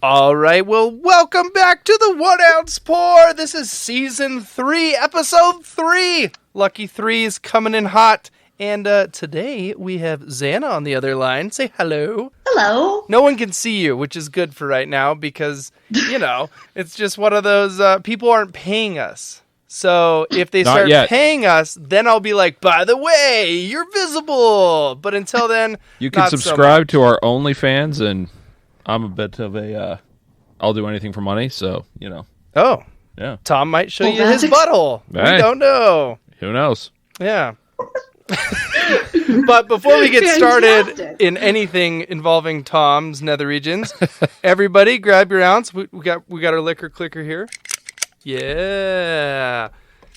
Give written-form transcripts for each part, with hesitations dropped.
All right, well, welcome back to the 1 Ounce Pour. This is Season 3, Episode 3. Lucky 3 is coming in hot. And today we have Zana on the other line. Say hello. Hello. No one can see you, which is good for right now because, you know, it's just one of those people aren't paying us. So if they start paying us, then I'll be like, by the way, you're visible. But until then, you can subscribe to our OnlyFans, and I'm a bit of a, I'll do anything for money, so, you know. Oh. Yeah. Tom might show you his butthole. Hey. We don't know. Who knows? Yeah. But before we get started in anything involving Tom's nether regions, everybody grab your ounce. We got our liquor clicker here. Yeah.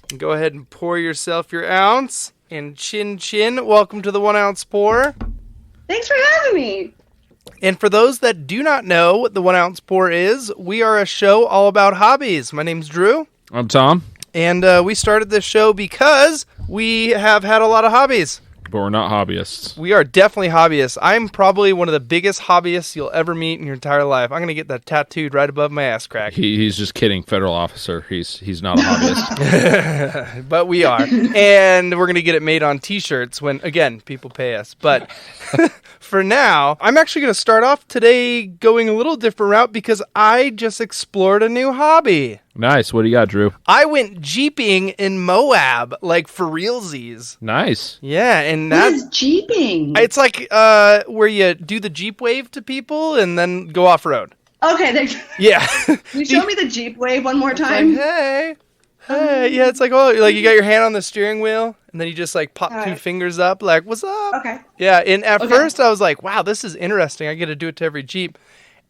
And go ahead and pour yourself your ounce. And chin chin, welcome to the 1 Ounce Pour. Thanks for having me. And for those that do not know what the 1 Ounce Pour is, we are a show all about hobbies. My name's Drew. I'm Tom. And we started this show because we have had a lot of hobbies. But we're not hobbyists. We are definitely hobbyists. I'm probably one of the biggest hobbyists you'll ever meet in your entire life. I'm going to get that tattooed right above my ass crack. He's just kidding, federal officer. He's not a hobbyist. But we are. And we're going to get it made on T-shirts when, again, people pay us. But for now, I'm actually going to start off today going a little different route because I just explored a new hobby. Nice. What do you got, Drew? I went jeeping in Moab, like for realsies. Nice. Yeah, and what is jeeping? It's like where you do the Jeep wave to people and then go off road. Okay, yeah. Can you show me the Jeep wave one more time? Like, hey. Yeah, it's like, oh, like you got your hand on the steering wheel and then you just like pop two fingers up, like, what's up? Okay. Yeah, and at first I was like, wow, this is interesting. I get to do it to every Jeep.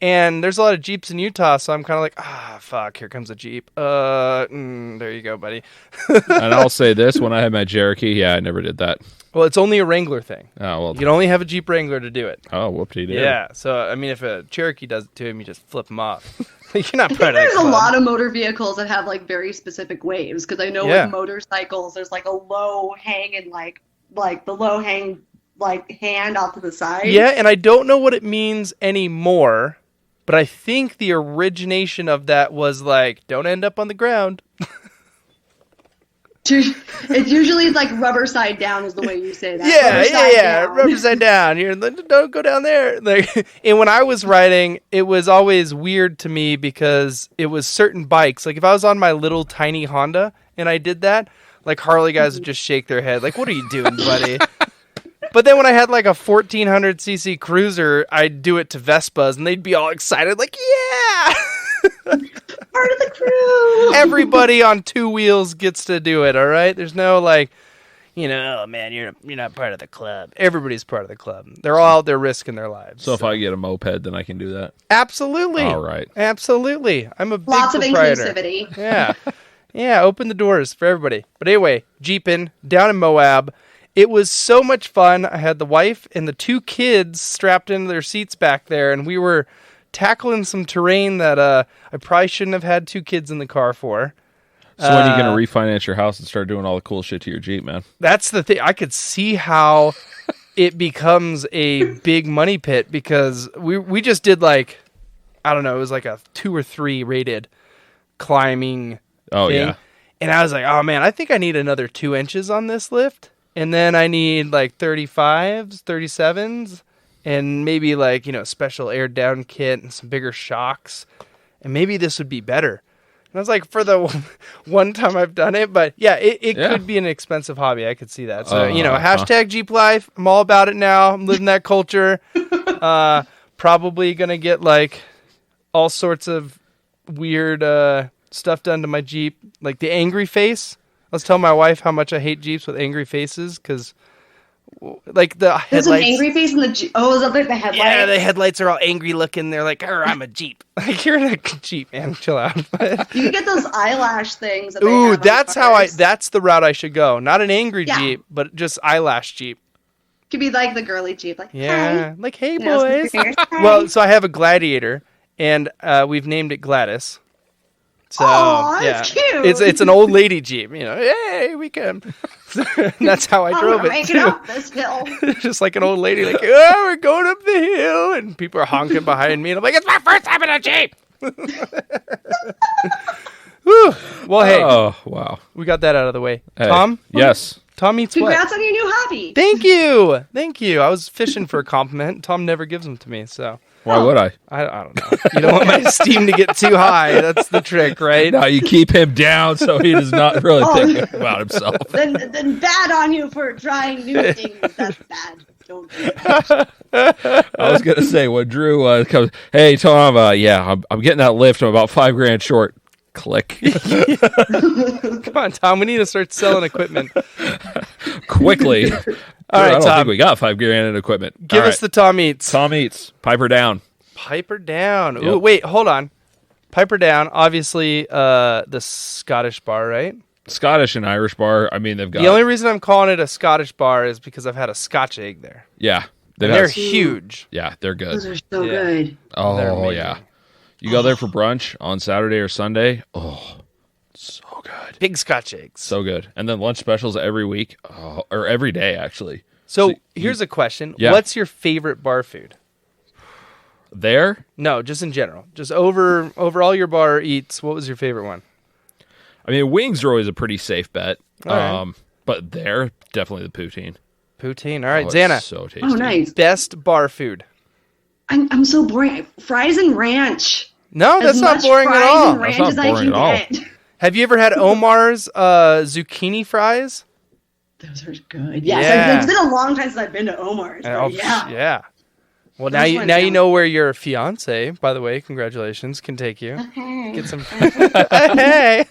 And there's a lot of Jeeps in Utah, so I'm kind of like, fuck, here comes a Jeep. There you go, buddy. And I'll say this, when I had my Cherokee, I never did that. Well, it's only a Wrangler thing. Oh, well. You can only have a Jeep Wrangler to do it. Oh, whoop-de-doo. Yeah, so, I mean, if a Cherokee does it to him, you just flip him off. You're not I part think of there's a lot of motor vehicles that have, like, very specific waves, because I know with motorcycles, there's, like, a low hang and, like the low hang, like, hand off to the side. Yeah, and I don't know what it means anymore. But I think the origination of that was like, don't end up on the ground. It's usually like rubber side down is the way you say that. Yeah. Rubber side down. Don't go down there. Like, and when I was riding, it was always weird to me because it was certain bikes. Like if I was on my little tiny Honda and I did that, like Harley guys would just shake their head. Like, what are you doing, buddy? But then when I had like a 1400cc cruiser, I'd do it to Vespas, and they'd be all excited, like, yeah! Part of the crew! Everybody on two wheels gets to do it, all right? There's no like, you know, oh man, you're not part of the club. Everybody's part of the club. They're all out there risking their lives. So if I get a moped, then I can do that? Absolutely. All right. Absolutely. I'm a big Lots of proprietor. inclusivity. Yeah. Yeah, open the doors for everybody. But anyway, jeeping down in Moab. It was so much fun. I had the wife and the two kids strapped into their seats back there, and we were tackling some terrain that I probably shouldn't have had two kids in the car for. So when are you going to refinance your house and start doing all the cool shit to your Jeep, man? That's the thing. I could see how it becomes a big money pit because we just did like, I don't know, it was like a 2 or 3 rated climbing thing. Yeah. And I was like, oh man, I think I need another 2 inches on this lift. And then I need like 35s, 37s, and maybe like, you know, special air down kit and some bigger shocks. And maybe this would be better. And I was like, for the one time I've done it, but yeah, it could be an expensive hobby. I could see that. So, you know, hashtag Jeep Life. I'm all about it now. I'm living that culture. Probably going to get like all sorts of weird stuff done to my Jeep. Like the angry face. I was telling my wife how much I hate Jeeps with angry faces because Like the There's an headlights. angry face in the Jeep. Oh, is that like the headlights? Yeah, the headlights are all angry looking. They're like, I'm a Jeep. Like, you're in a Jeep, man. Chill out. You can get those eyelash things. That they Ooh, have on that's cars. that's the route I should go. Not an angry Yeah. Jeep, but just eyelash Jeep. Could be like the girly Jeep, like Yeah, hi. like, hey, You know, boys. stickers, hi. Well, so I have a Gladiator, and we've named it Gladys. So, Aw, yeah. that's cute. It's an old lady Jeep, hey, we can. That's how I I'm drove gonna it, make too. it up this hill. Just like an old lady, like, oh, we're going up the hill, and people are honking behind me, and I'm like, it's my first time in a Jeep. Whew. Well, hey, Oh, wow. we got that out of the way. Hey, Tom? Yes. Tom eats what? Congrats on your new hobby. Thank you. I was fishing for a compliment. Tom never gives them to me, so Why would I? I don't know. You don't want my esteem to get too high. That's the trick, right? No, you keep him down so he does not really think about himself. Then bad on you for trying new things. That's bad. Don't do that. I was gonna say when Drew comes, hey Tom, I'm getting that lift. I'm about $5,000 short. Click. Come on, Tom. We need to start selling equipment. Quickly. All I right, don't Tom. think we got $5,000 in equipment. Give All us the Tom Eats. Tom Eats. Piper down. Piper down. Ooh, Yep. wait, hold on. Piper down. Obviously, the Scottish bar, right? Scottish and Irish bar. I mean, they've got. The only reason I'm calling it a Scottish bar is because I've had a Scotch egg there. Yeah. And they're huge. Yeah, they're good. Those are so Yeah. good. They're Oh amazing. yeah. You go there for brunch on Saturday or Sunday. Oh, so good. Big Scotch eggs. So good. And then lunch specials every week. Oh, or every day actually. So So here's a question. Yeah. What's your favorite bar food? There, No, just in general. Just over all your bar eats, what was your favorite one? I mean, wings are always a pretty safe bet. All right. But there, definitely the poutine. Poutine. All right, Oh, it's Zana. so tasty. Oh, nice. Best bar food. I'm so boring. Fries and ranch. No, that's As not much boring at fries all. and ranch not as I boring can at all. get. Have you ever had Omar's zucchini fries? Those are good. Yes, Yeah. it's been a long time since I've been to Omar's. But Oh, yeah. yeah. Well, Those now ones you sound- know where your fiance, by the way, congratulations, can take you. Okay. Get some. Hey.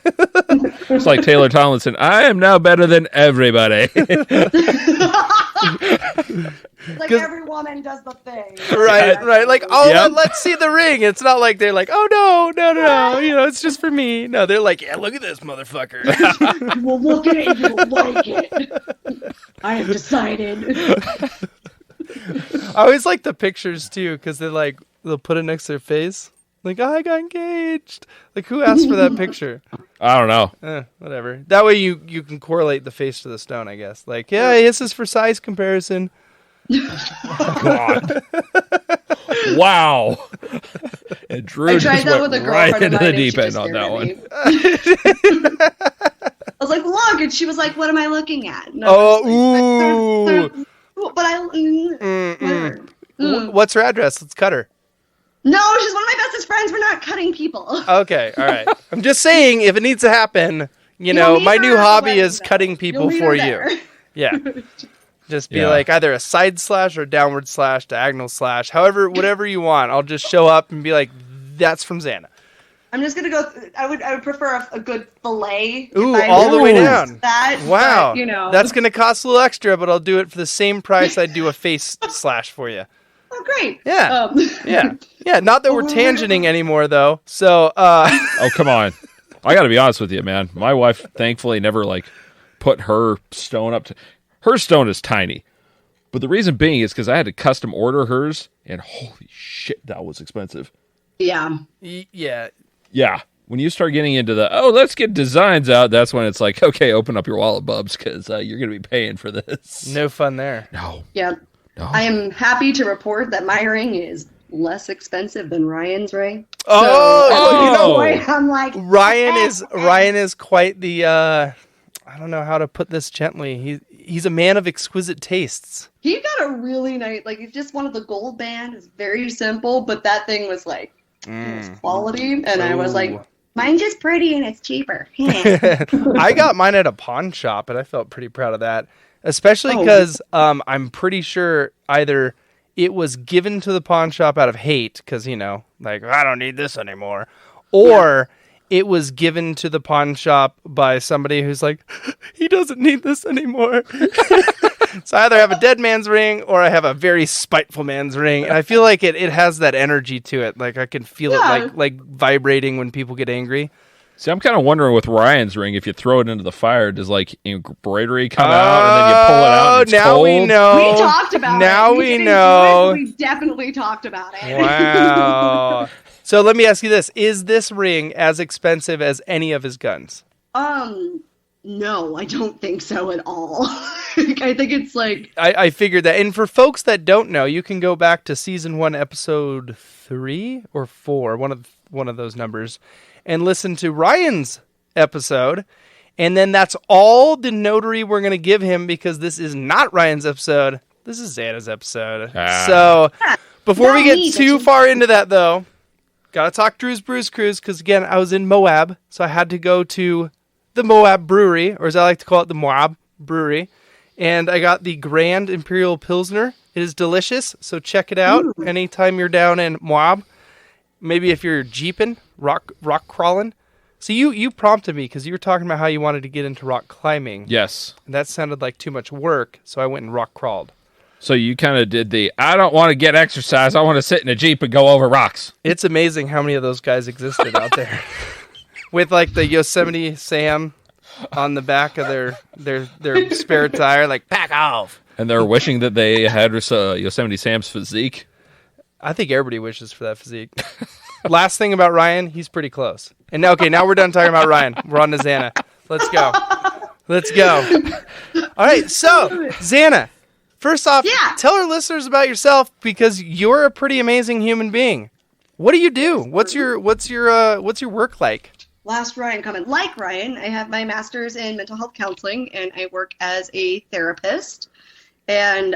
It's like Taylor Tomlinson. I am now better than everybody. Like every woman does the thing. Right. Like, oh, Yep. let's see the ring. It's not like they're like, oh no. You know, it's just for me. No, they're like, yeah, look at this motherfucker. You will look at it, you will like it. I have decided. I always like the pictures too, because they'll put it next to their face. Like, oh, I got engaged. Like, who asked for that picture? I don't know. Whatever. That way you can correlate the face to the stone, I guess. Like, yeah, this is for size comparison. God. Wow. And Drew I tried just that went with a right girlfriend into of the mine. deep and end she on just that stared one. at me. I was like, look, and she was like, what am I looking at? And I Oh, was ooh. like, but whatever. What's her address? Let's cut her. No, she's one of my bestest friends. We're not cutting people. Okay, all right. I'm just saying, if it needs to happen, You'll know, meet my her new at the hobby wedding, is though. cutting people You'll meet for her you. there. Yeah. Just be Yeah. like either a side slash or downward slash, diagonal slash, however, whatever you want. I'll just show up and be like, that's from Zana. I'm just gonna go. I would prefer a good fillet. if Ooh, I all the way was down. That, Wow. but, you know, That's going to cost a little extra, but I'll do it for the same price I'd do a face slash for you. oh, great. Yeah. Yeah. Not that we're tangenting anymore, though. So, Oh, come on. I got to be honest with you, man. My wife thankfully never put her stone up to. Her stone is tiny. But the reason being is because I had to custom order hers, and holy shit, that was expensive. Yeah. yeah. Yeah. When you start getting into let's get designs out, that's when it's like, okay, open up your wallet, bubs, because you're going to be paying for this. No fun there. No. Yeah. No. I am happy to report that my ring is less expensive than Ryan's ring. Oh, you know oh. what? I'm like Ryan is quite the I don't know how to put this gently. He's a man of exquisite tastes. He got a really nice, he just wanted the gold band. It's very simple, but that thing was it was quality, and I was like, Ooh. mine's just pretty and it's cheaper. I got mine at a pawn shop, and I felt pretty proud of that, especially because I'm pretty sure either it was given to the pawn shop out of hate, because I don't need this anymore, or it was given to the pawn shop by somebody who's like, he doesn't need this anymore. So I either have a dead man's ring or I have a very spiteful man's ring. And I feel like it has that energy to it. Like I can feel it like vibrating when people get angry. See, I'm kind of wondering with Ryan's ring, if you throw it into the fire, does like embroidery come out and then you pull it out and it's now cold? We know. We talked about now it. We know. We definitely talked about it. Wow. So let me ask you this. Is this ring as expensive as any of his guns? No, I don't think so at all. I think it's like... I figured that. And for folks that don't know, you can go back to season 1, episode 3 or 4, one of those numbers, and listen to Ryan's episode. And then that's all the notary we're going to give him because this is not Ryan's episode. This is Xana's episode. So before we get too far into that, though, got to talk Drew's Brews Cruise because, again, I was in Moab, so I had to go to the Moab Brewery, or as I like to call it, the Moab Brewery. And I got the Grand Imperial Pilsner. It is delicious, so check it out anytime you're down in Moab. Maybe if you're jeeping, rock crawling. So you prompted me because you were talking about how you wanted to get into rock climbing. Yes. And that sounded like too much work, so I went and rock crawled. So you kind of did I don't want to get exercise. I want to sit in a Jeep and go over rocks. It's amazing how many of those guys existed out there. With like the Yosemite Sam on the back of their spare tire, like, back off. And they're wishing that they had Yosemite Sam's physique. I think everybody wishes for that physique. Last thing about Ryan, he's pretty close. And now we're done talking about Ryan. We're on to Zana. Let's go. All right, so Zana, first off, tell our listeners about yourself because you're a pretty amazing human being. What do you do? What's your work like? Last Ryan comment. Like Ryan, I have my master's in mental health counseling, and I work as a therapist. And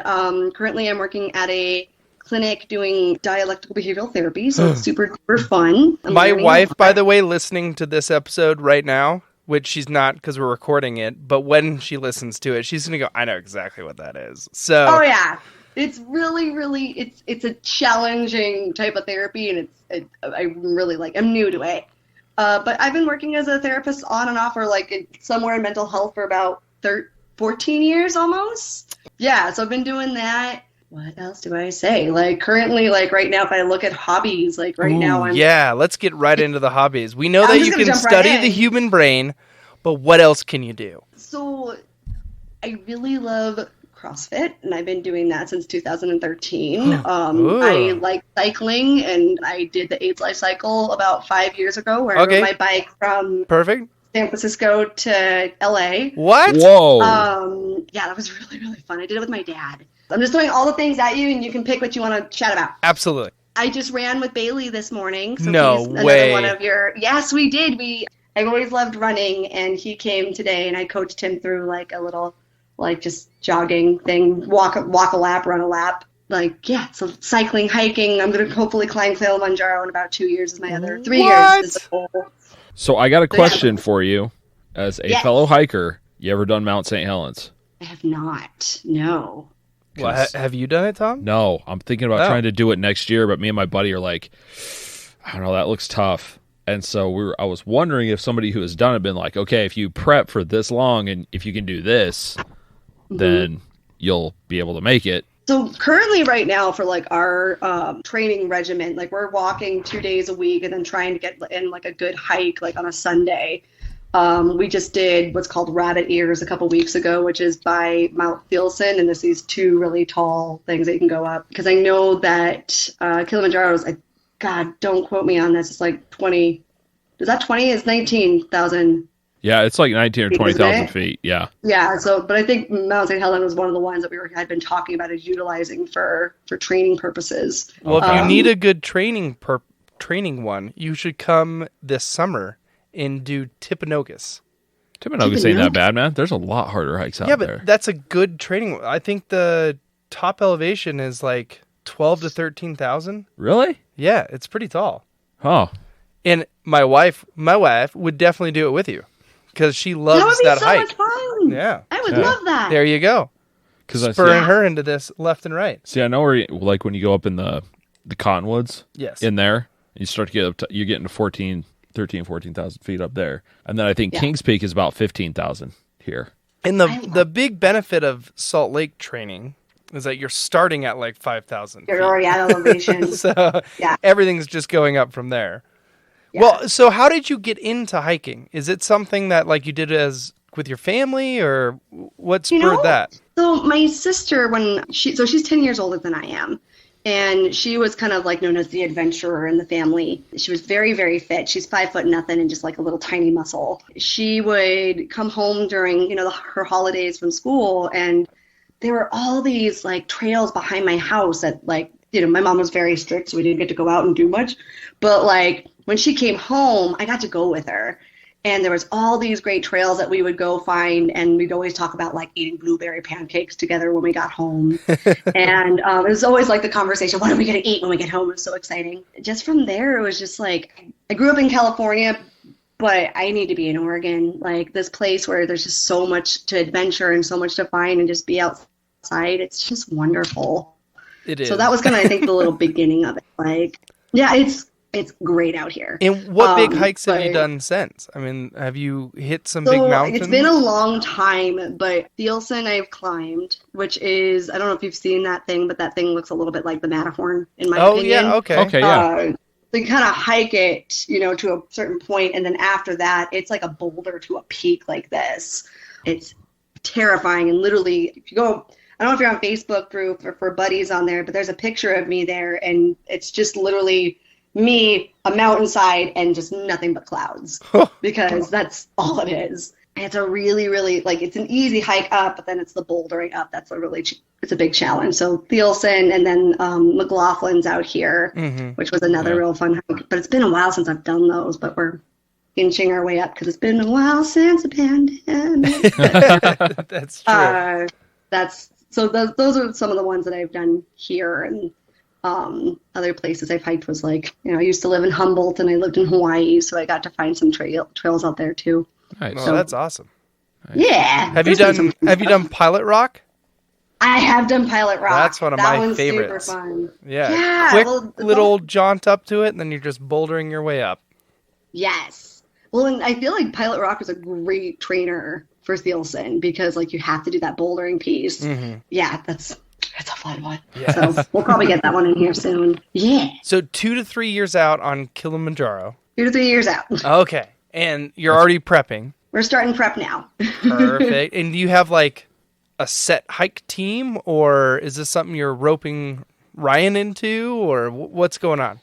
currently I'm working at a clinic doing dialectical behavioral therapy, so it's super fun. My wife, by the way, listening to this episode right now, which she's not because we're recording it, but when she listens to it, she's going to go, I know exactly what that is. So. Oh, yeah. It's really, really, it's a challenging type of therapy, and I'm new to it. But I've been working as a therapist on and off or somewhere in mental health for about 14 years almost. Yeah, so I've been doing that. What else do I say? Currently, right now, if I look at hobbies, now I'm... Yeah, let's get right into the hobbies. We know that you can study the human brain, but what else can you do? So I really love CrossFit, and I've been doing that since 2013. I like cycling, and I did the AIDS Life Cycle about 5 years ago, where I rode my bike from San Francisco to LA. What? Whoa. Yeah, that was really, really fun. I did it with my dad. I'm just throwing all the things at you, and you can pick what you want to chat about. Absolutely. I just ran with Bailey this morning. So no he's way. Another one of your... Yes, we did. I've always loved running, and he came today, and I coached him through a little just jogging thing, walk a lap, run a lap. So cycling, hiking. I'm going to hopefully climb Kilimanjaro in about 2 years is my other 3 years is the goal. So I got a question for you. As a fellow hiker, you ever done Mount St. Helens? I have not. No. Well, have you done it, Tom? No. I'm thinking about trying to do it next year, but me and my buddy are like, I don't know, that looks tough. And so I was wondering if somebody who has done it been like, okay, if you prep for this long and if you can do this, then you'll be able to make it. So currently right now for our training regimen, we're walking 2 days a week and then trying to get in a good hike on a Sunday. We just did what's called Rabbit Ears a couple weeks ago, which is by Mount Filson, and there's these two really tall things that you can go up. Because I know that Kilimanjaro is, God, don't quote me on this, it's 20, is that 20? It's 19,000. Yeah, it's 19 or 20,000 feet. Yeah. Yeah. So, but I think Mount St. Helens was one of the ones that had been talking about as utilizing for training purposes. Well, if you need a good training one, you should come this summer and do Timpanogos. Timpanogos ain't that bad, man. There's a lot harder hikes out there. Yeah, but that's a good training. I think the top elevation is 12 to 13,000. Really? Yeah, it's pretty tall. Oh. And my wife would definitely do it with you. Because she loves that hike. That would be so much fun. Yeah. I would love that. There you go. Spurring her into this left and right. See, I know where, when you go up in the cottonwoods. Yes. In there, you start to get up to, you're getting to 14,000 feet up there. And then I think Kings Peak is about 15,000 here. And the big benefit of Salt Lake training is that you're starting at like 5,000 feet. You're already at elevation. So yeah. everything's just going up from there. Yeah. Well, so how did you get into hiking? Is it something that like you did with your family, or what spurred that? So my sister, she's 10 years older than I am. And she was kind of like known as the adventurer in the family. She was very, very fit. She's 5 foot nothing and just like a little tiny muscle. She would come home during, her holidays from school, and there were all these like trails behind my house that like, my mom was very strict, so we didn't get to go out and do much. But like when she came home, I got to go with her. And there was all these great trails that we would go find, and we'd always talk about like eating blueberry pancakes together when we got home. And it was always like the conversation, what are we going to eat when we get home? It was so exciting. Just from there, it was just like, I grew up in California, but I need to be in Oregon, like this place where there's just so much to adventure and so much to find and just be outside. It's just wonderful. It is. So that was kind of, I think, the little beginning of it. Like, yeah, it's great out here. And what big hikes have you done since? I mean, have you hit some big mountains? It's been a long time, but Thielsen I've climbed, which is, I don't know if you've seen that thing, but that thing looks a little bit like the Matterhorn, in my opinion. Oh, yeah, okay. Okay, yeah. So you kind of hike it, to a certain point, and then after that, it's like a boulder to a peak like this. It's terrifying, and literally, if you go, I don't know if you're on Facebook group or for buddies on there, but there's a picture of me there, and it's just literally me, a mountainside, and just nothing but clouds, because that's all it is. And it's a really, really, like, it's an easy hike up, but then it's the bouldering up. That's it's a big challenge. So Thielsen, and then McLaughlin's out here, which was another real fun hike. But it's been a while since I've done those, but we're inching our way up because it's been a while since the pandemic. That's true. Those are some of the ones that I've done here. And other places I've hiked was like, I used to live in Humboldt and I lived in Hawaii, so I got to find some trails out there too. Nice. So that's awesome. Yeah. Have you done Pilot Rock? I have done Pilot Rock. That's one of my favorites. Super fun. Yeah. Quick little jaunt up to it, and then you're just bouldering your way up. Yes. Well, and I feel like Pilot Rock is a great trainer for Thielsen because like you have to do that bouldering piece. Yeah, it's a fun one. Yes. So we'll probably get that one in here soon. Yeah. So 2 to 3 years out on Kilimanjaro. 2 to 3 years out. Okay. And you're already prepping. We're starting prep now. Perfect. And do you have like a set hike team, or is this something you're roping Ryan into, or what's going on?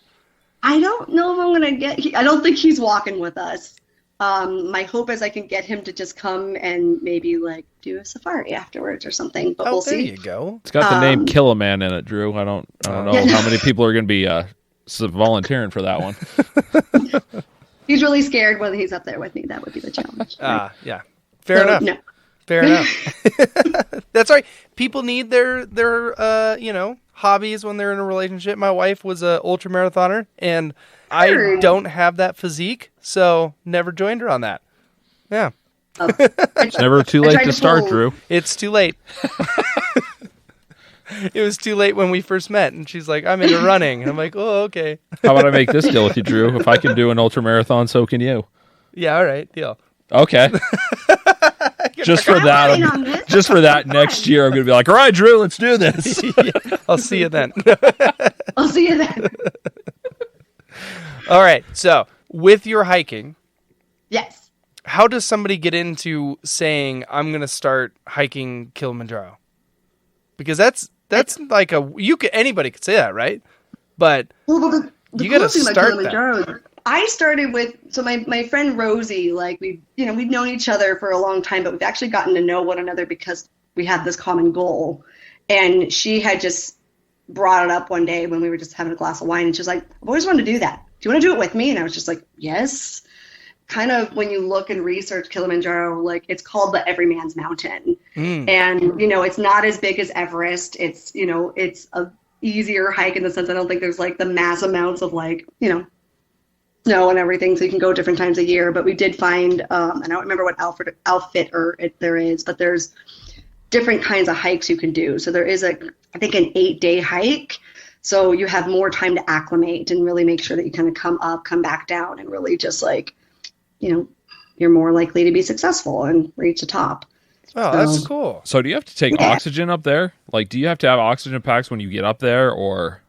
I don't know if I'm going to I don't think he's walking with us. My hope is I can get him to just come and maybe like do a safari afterwards or something, but we'll see. There you go. It's got the name Kill a Man in it, Drew. I don't know how many people are going to be volunteering for that one. He's really scared when he's up there with me. That would be the challenge. Right? Yeah. Fair enough. No. Fair enough. That's right. People need their hobbies when they're in a relationship. My wife was an ultra marathoner, and I don't have that physique, so never joined her on that. Yeah. It's never too late to start, Drew. It's too late. It was too late when we first met, and she's like, I'm into running. And I'm like, oh, okay. How about I make this deal with you, Drew? If I can do an ultra marathon, so can you. Yeah, all right, deal. Okay. Just for that, next year, I'm going to be like, all right, Drew, let's do this. Yeah, I'll see you then. I'll see you then. All right, so with your hiking. Yes. How does somebody get into saying, I'm going to start hiking Kilimanjaro? Because that's like anybody could say that, right? But the you got to start that. I started with, my friend Rosie, like we've known each other for a long time, but we've actually gotten to know one another because we had this common goal. And she had just brought it up one day when we were just having a glass of wine, and she was like, I've always wanted to do that. Do you want to do it with me? And I was just like, yes. Kind of when you look and research Kilimanjaro, like it's called the Everyman's Mountain. And, it's not as big as Everest. It's, it's a easier hike in the sense I don't think there's like the mass amounts of like, snow and everything. So you can go different times a year. But we did find, I don't remember what outfit there is, but there's different kinds of hikes you can do. So there is I think an 8-day hike. So you have more time to acclimate and really make sure that you kind of come up, come back down, and really just like, you're more likely to be successful and reach the top. Oh, that's cool. So do you have to take oxygen up there? Like, do you have to have oxygen packs when you get up there, or?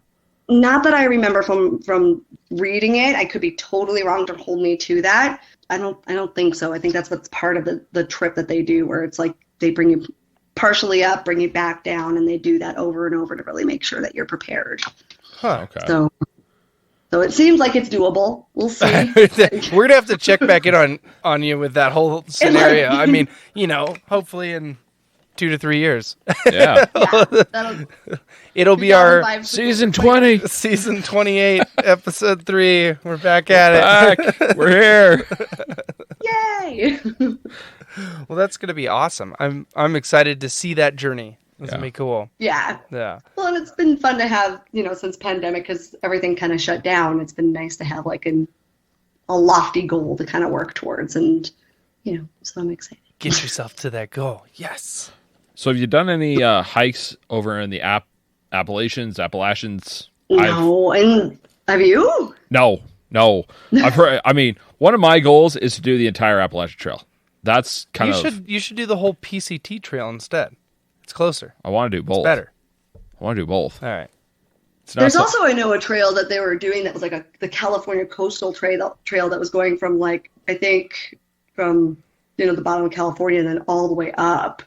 Not that I remember from reading it. I could be totally wrong. Don't hold me to that. I don't think so. I think that's what's part of the trip that they do, where it's like they bring you partially up, bring you back down, and they do that over and over to really make sure that you're prepared. Huh. Okay. So it seems like it's doable. We'll see. We're gonna have to check back in on you with that whole scenario. I mean, hopefully in 2 to 3 years. Yeah. It'll be our season 20, season 28, episode 3. We're back at it. We're here. Yay! Well, that's gonna be awesome. I'm excited to see that journey. It's gonna be cool. Yeah. Yeah. Well, and it's been fun to have, since pandemic, because everything kind of shut down. It's been nice to have like a lofty goal to kind of work towards, and so I'm excited. Get yourself to that goal. Yes. So have you done any hikes over in the Appalachians? No, and have you? No. I've heard. I mean, one of my goals is to do the entire Appalachian Trail. That's you should do the whole PCT trail instead. It's closer. I want to do both. It's better. I want to do both. All right. There's also, I know, a trail that they were doing that was like the California coastal trail that was going from the bottom of California and then all the way up.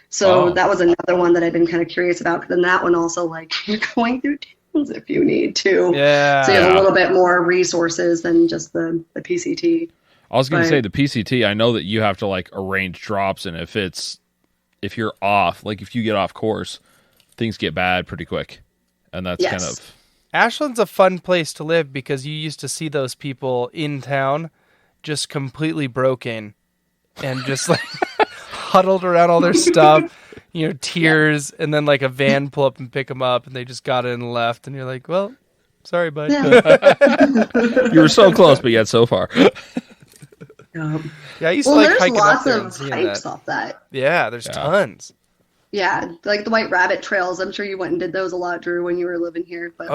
So that was another one that I've been kind of curious about. Because then that one also, like, you're going through towns if you need to. Yeah. So you have a little bit more resources than just the PCT. I was going to say the PCT, I know that you have to like arrange drops, and if you're off, like if you get off course, things get bad pretty quick. And that's kind of... Ashland's a fun place to live because you used to see those people in town just completely broken and just like huddled around all their stuff, tears, and then like a van pull up and pick them up and they just got in and left. And you're like, well, sorry, bud. Yeah. You were so close, but yet so far. Yeah, I used to like hiking up there. There's lots of hikes off that. Yeah, there's tons. Yeah, like the White Rabbit trails. I'm sure you went and did those a lot, Drew, when you were living here. But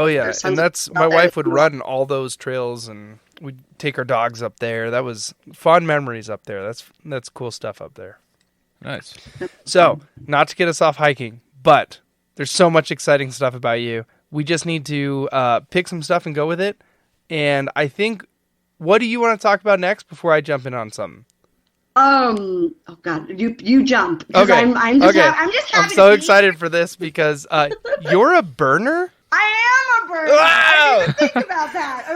and that's my wife would run all those trails, and we'd take our dogs up there. That was fond memories up there. That's cool stuff up there. Nice. So, not to get us off hiking, but there's so much exciting stuff about you. We just need to pick some stuff and go with it. And I think, what do you want to talk about next before I jump in on something? Oh God, you jump. Okay. I'm just happy. I'm so excited for this because you're a burner. I am a burner. Wow! I didn't even think about that.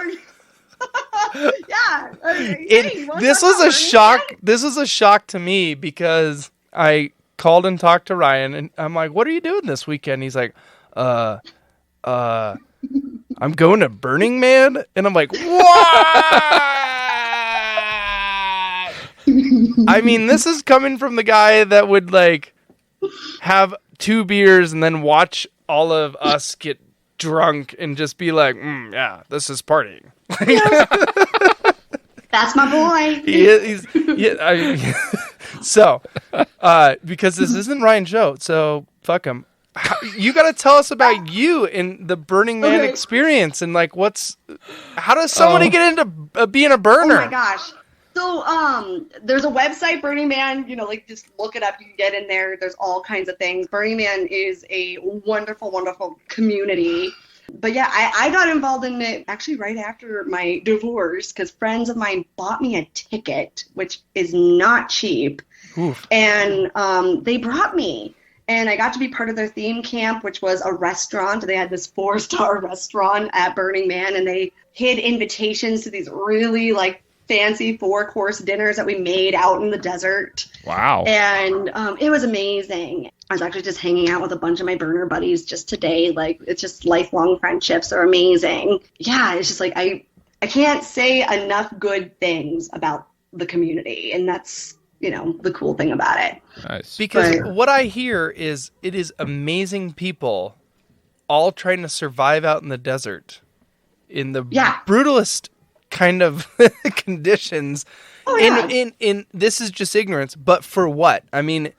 Yeah. This was a shock. This was a shock to me because I called and talked to Ryan, and I'm like, "What are you doing this weekend?" He's like, I'm going to Burning Man," and I'm like, "What?" I mean, this is coming from the guy that would like have 2 beers and then watch all of us get drunk and just be like, "Yeah, this is partying." That's my boy. So, because this isn't Ryan's show, so fuck him. You got to tell us about you and the Burning Man experience, and like, how does somebody get into being a burner? Oh my gosh. So, there's a website, Burning Man, like just look it up. You can get in there. There's all kinds of things. Burning Man is a wonderful, wonderful community. But yeah, I got involved in it actually right after my divorce because friends of mine bought me a ticket, which is not cheap. Oof. And they brought me. And I got to be part of their theme camp, which was a restaurant. They had this 4-star restaurant at Burning Man, and they hid invitations to these really like fancy 4-course dinners that we made out in the desert. Wow. And it was amazing. I was actually just hanging out with a bunch of my burner buddies just today. Like, it's just lifelong friendships are amazing. Yeah, it's just like I can't say enough good things about the community, and that's the cool thing about it. Nice. Because what I hear is it is amazing people all trying to survive out in the desert in the brutalest kind of conditions. Oh, yeah. In this is just ignorance, but for what? I mean,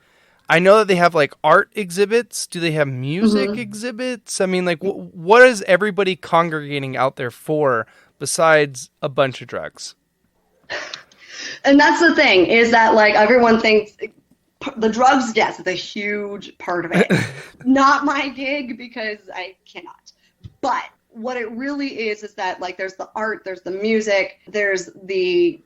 I know that they have like art exhibits. Do they have music exhibits? I mean, like what is everybody congregating out there for besides a bunch of drugs? And that's the thing, is that like everyone thinks The drugs, yes, it's a huge part of it. Not my gig because I cannot. But what it really is that like there's the art, there's the music, there's the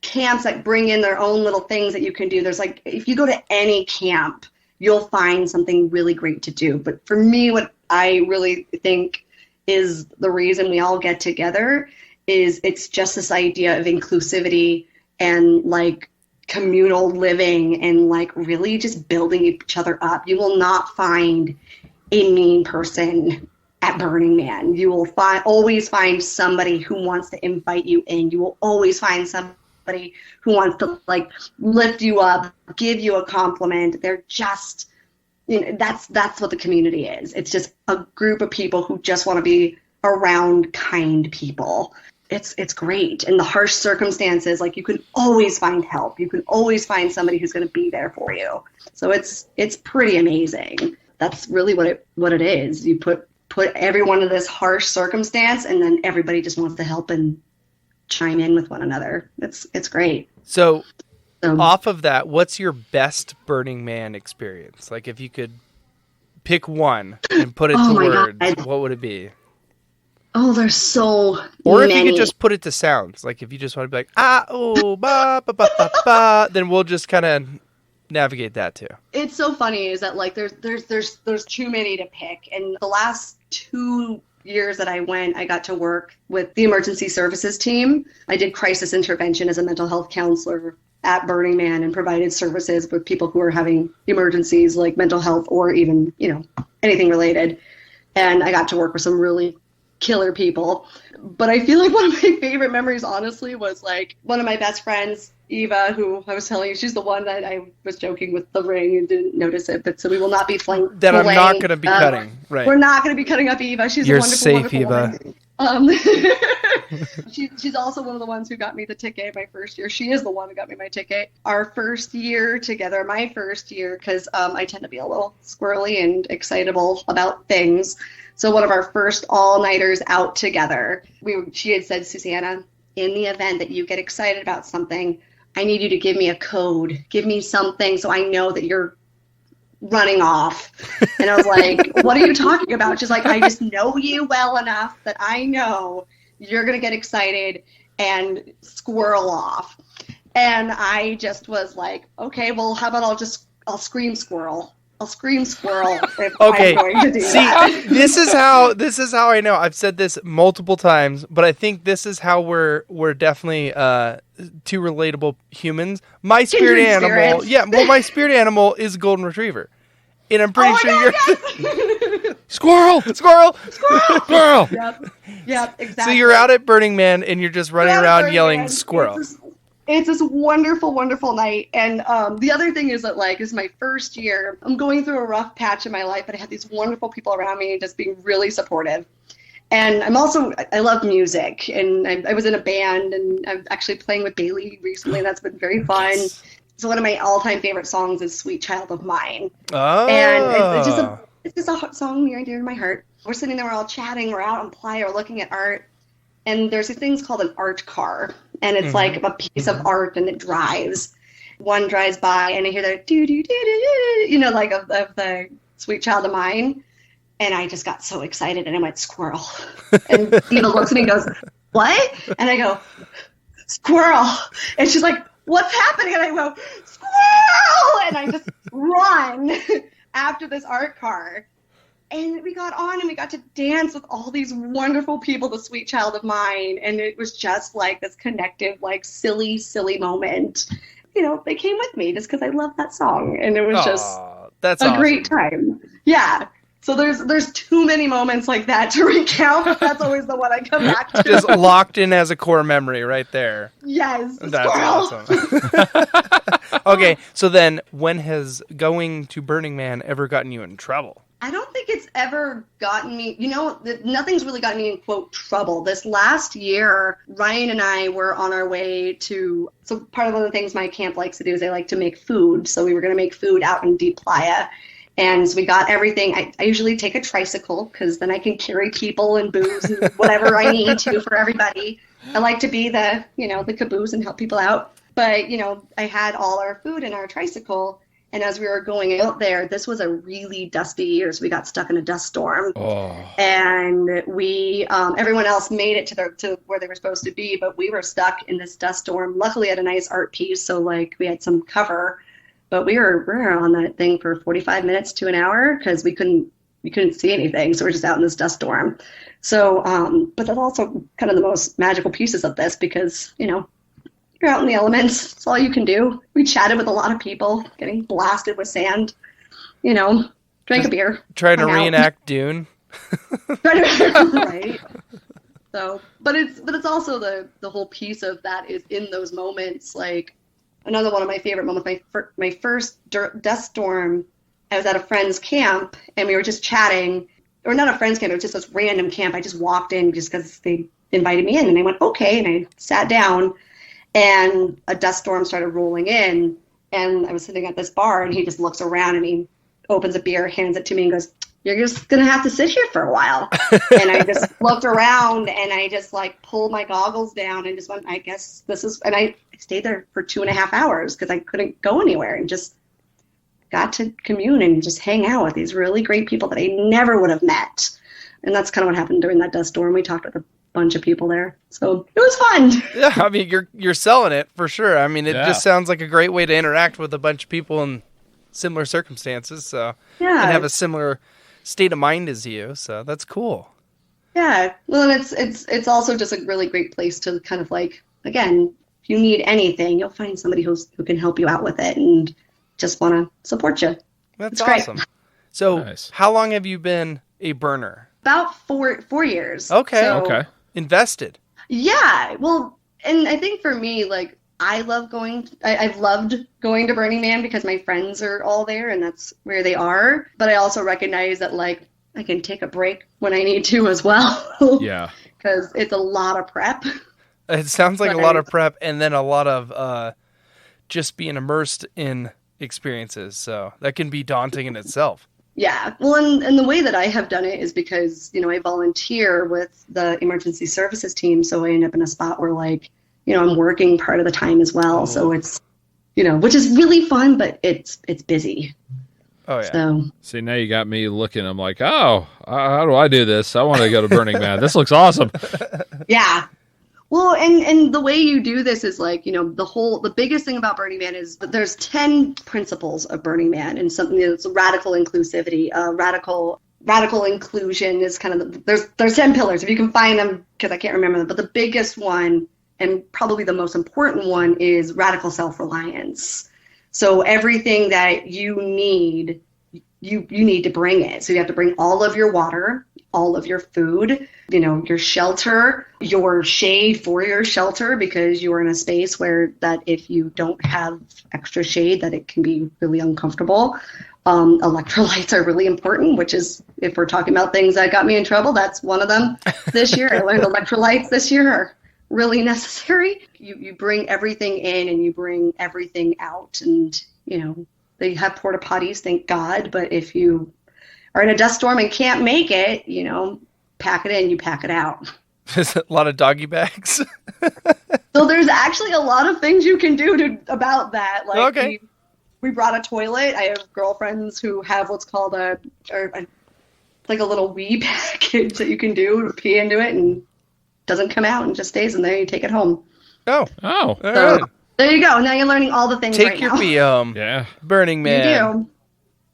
camps that bring in their own little things that you can do. There's like, if you go to any camp, you'll find something really great to do. But for me, what I really think is the reason we all get together is it's just this idea of inclusivity and like communal living and like really just building each other up. You will not find a mean person at Burning Man. You will always find somebody who wants to invite you in. You will always find somebody who wants to like lift you up, give you a compliment. They're just, that's what the community is. It's just a group of people who just want to be around kind people. It's great. In the harsh circumstances, like you can always find help. You can always find somebody who's going to be there for you. So it's pretty amazing. That's really what it is. You put everyone in this harsh circumstance, and then everybody just wants to help and chime in with one another. It's great. So off of that, what's your best Burning Man experience? Like if you could pick one and put it to words, God. What would it be? Oh, there's so Or many. if you could just put it to sounds, like if you just want to be like, ba, ba, ba, ba, ba, then we'll just kind of navigate that too. It's so funny is that like there's too many to pick. And the last 2 years that I went, I got to work with the emergency services team. I did crisis intervention as a mental health counselor at Burning Man and provided services with people who are having emergencies like mental health or even, anything related. And I got to work with some really killer people. But I feel like one of my favorite memories, honestly, was like one of my best friends, Eva, who I was telling you, she's the one that I was joking with the ring and didn't notice it. But so we will not be flying. That I'm not going to be cutting. Right. We're not going to be cutting up Eva. She's You're a wonderful, safe, wonderful Eva. Woman. She's also one of the ones who got me the ticket my first year. She is the one who got me my ticket. Our first year together, my first year, because I tend to be a little squirrely and excitable about things. So one of our first all-nighters out together, she had said, Susanna, in the event that you get excited about something, I need you to give me a code. Give me something so I know that you're running off. And I was like, what are you talking about? She's like, I just know you well enough that I know you're going to get excited and squirrel off. And I just was like, okay, well, how about I'll scream squirrel. I'll scream squirrel if okay. I'm going to do that. this is how I know. I've said this multiple times, but I think this is how we're definitely two relatable humans. My spirit animal, my spirit animal is a golden retriever, and I'm pretty sure you're squirrel. Yep, exactly. So you're out at Burning Man and you're just running around yelling squirrel. It's this wonderful, wonderful night. And the other thing is that, like, it's my first year. I'm going through a rough patch in my life, but I had these wonderful people around me just being really supportive. And I love music. And I was in a band, and I'm actually playing with Bailey recently. That's been very fun. Yes. So one of my all-time favorite songs is Sweet Child of Mine. Oh. And it's just a song near and dear to my heart. We're sitting there, we're all chatting, we're out on playa, we're looking at art. And there's these things called an art car, and it's like a piece of art, and it drives. One drives by, and I hear the do-do-do-do-do, like of the Sweet Child of Mine. And I just got so excited, and I went, squirrel. And Eva looks at me and goes, what? And I go, squirrel. And she's like, what's happening? And I go, squirrel! And I just run after this art car. And we got on and we got to dance with all these wonderful people, the Sweet Child of Mine. And it was just like this connective, like silly, silly moment. They came with me just because I love that song. And it was that's a awesome. Great time. Yeah. So there's too many moments like that to recount, but that's always the one I come back to. Just locked in as a core memory right there. Yes. That's squirrel. Awesome. Okay, so then when has going to Burning Man ever gotten you in trouble? I don't think it's ever gotten me, nothing's really gotten me in, quote, trouble. This last year, Ryan and I were on our way so part of one of the things my camp likes to do is they like to make food. So we were going to make food out in Deep Playa. And so we got everything. I usually take a tricycle because then I can carry people and booze and whatever I need to for everybody. I like to be the caboose and help people out. But, I had all our food in our tricycle. And as we were going out there, this was a really dusty year, so we got stuck in a dust storm. Oh. And we, everyone else made it to where they were supposed to be, but we were stuck in this dust storm. Luckily, I had a nice art piece, so like we had some cover. But we were on that thing for 45 minutes to an hour because we couldn't see anything, so we're just out in this dust storm. So, but that's also kind of the most magical pieces of this because you're out in the elements. It's all you can do. We chatted with a lot of people, getting blasted with sand. Drank a beer. Trying to reenact Dune. Right. So, but it's also the whole piece of that is in those moments. Like another one of my favorite moments. My first dust storm. I was at a friend's camp and we were just chatting, or not a friend's camp. It was just this random camp. I just walked in just because they invited me in, and I went okay, and I sat down. And a dust storm started rolling in, and I was sitting at this bar, and he just looks around, and he opens a beer, hands it to me, and goes, "You're just going to have to sit here for a while." And I just looked around, and I just, like, pulled my goggles down and just went, I guess this is – and I stayed there for 2.5 hours because I couldn't go anywhere and just got to commune and just hang out with these really great people that I never would have met. And that's kind of what happened during that dust storm. We talked with a bunch of people there, so it was fun. Yeah, I mean, you're selling it for sure. I mean, it just sounds like a great way to interact with a bunch of people in similar circumstances, so and have a similar state of mind as you. So that's cool. Yeah, well, and it's also just a really great place to kind of like, again, if you need anything, you'll find somebody who can help you out with it and just want to support you. That's awesome. Great. So, how long have you been a burner? About 4 years. Okay. Invested. Yeah. Well, and I think for me, like, I've loved going to Burning Man because my friends are all there and that's where they are. But I also recognize that, like, I can take a break when I need to as well. Yeah. Because it's a lot of prep. It sounds like a lot of prep and then a lot of just being immersed in experiences. So that can be daunting in itself. Yeah. Well, and the way that I have done it is because, I volunteer with the emergency services team. So I end up in a spot where, like, I'm working part of the time as well. Oh. So it's, which is really fun, but it's busy. Oh, yeah. So. See, now you got me looking. I'm like, oh, how do I do this? I want to go to Burning Man. This looks awesome. Yeah. Well, and the way you do this is like, the biggest thing about Burning Man is that there's 10 principles of Burning Man, and something that's radical inclusivity, radical inclusion is kind of there's 10 pillars if you can find them, because I can't remember them, but the biggest one and probably the most important one is radical self-reliance. So everything that you need, you need to bring it. So you have to bring all of your water, all of your food, your shelter, your shade for your shelter, because you are in a space where that if you don't have extra shade, that it can be really uncomfortable. Electrolytes are really important, which is, if we're talking about things that got me in trouble, that's one of them this year. I learned electrolytes this year are really necessary. You bring everything in and you bring everything out, and they have porta potties, thank God, but if you are in a dust storm and can't make it, pack it in, you pack it out. There's a lot of doggy bags. So there's actually a lot of things you can do about that. Like, okay. We brought a toilet. I have girlfriends who have what's called like a little wee package that you can do to pee into it, and doesn't come out and just stays in there. You take it home. Oh. All so, right. There you go. Now you're learning all the things Take your pee home. Yeah. Burning Man. You do.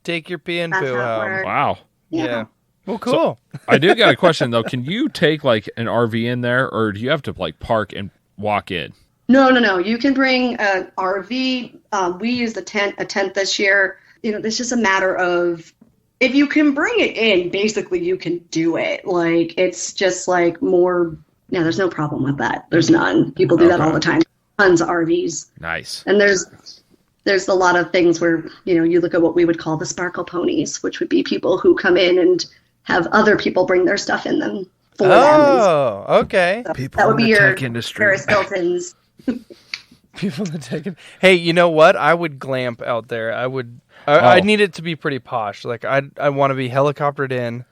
Take your pee and That's poo how it home. works. Wow. Yeah. Well, cool. So, I do got a question, though. Can you take, like, an RV in there, or do you have to, like, park and walk in? No. You can bring an RV. We used a tent this year. It's just a matter of, if you can bring it in, basically you can do it. Like, it's just like more, there's no problem with that. There's none. People do that all the time. Tons of RVs. Nice. And there's a lot of things where, you look at what we would call the sparkle ponies, which would be people who come in and have other people bring their stuff in them for them. Oh, okay. So people that would in be the your tech industry. Paris Hiltons. People in the tech. Hey, you know what? I would glamp out there. I need it to be pretty posh. Like, I want to be helicoptered in,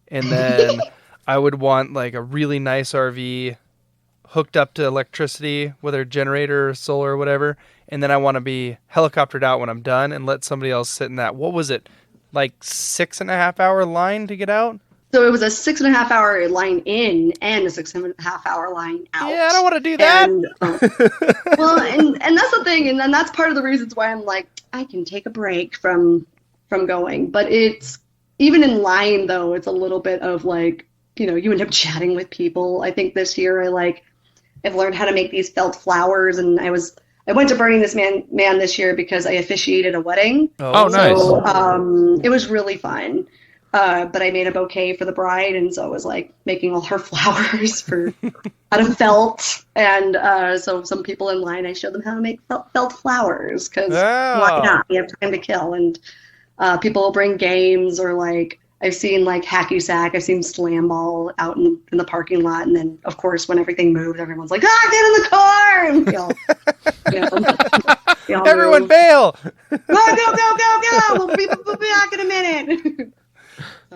and then I would want like a really nice RV, hooked up to electricity, whether generator or solar or whatever, and then I want to be helicoptered out when I'm done and let somebody else sit in that. What was it, like 6.5 hour line to get out? So it was a 6.5 hour line in and a 6.5 hour line out. Yeah, I don't want to do that. And, well, and that's the thing, and then that's part of the reasons why I'm like, I can take a break from going. But it's even in line though, it's a little bit of like, you know, you end up chatting with people. I think this year I've learned how to make these felt flowers, and I went to Burning This Man this year because I officiated a wedding. Oh, nice. So, it was really fun. But I made a bouquet for the bride, and so I was like making all her flowers out of felt. And so some people in line, I showed them how to make felt flowers because why not? We have time to kill. And people will bring games, or like I've seen like hacky sack, I've seen slam ball out in the parking lot. And then of course when everything moves, everyone's like, get in the car! And we all Everyone move. bail! Go! We'll be back in a minute.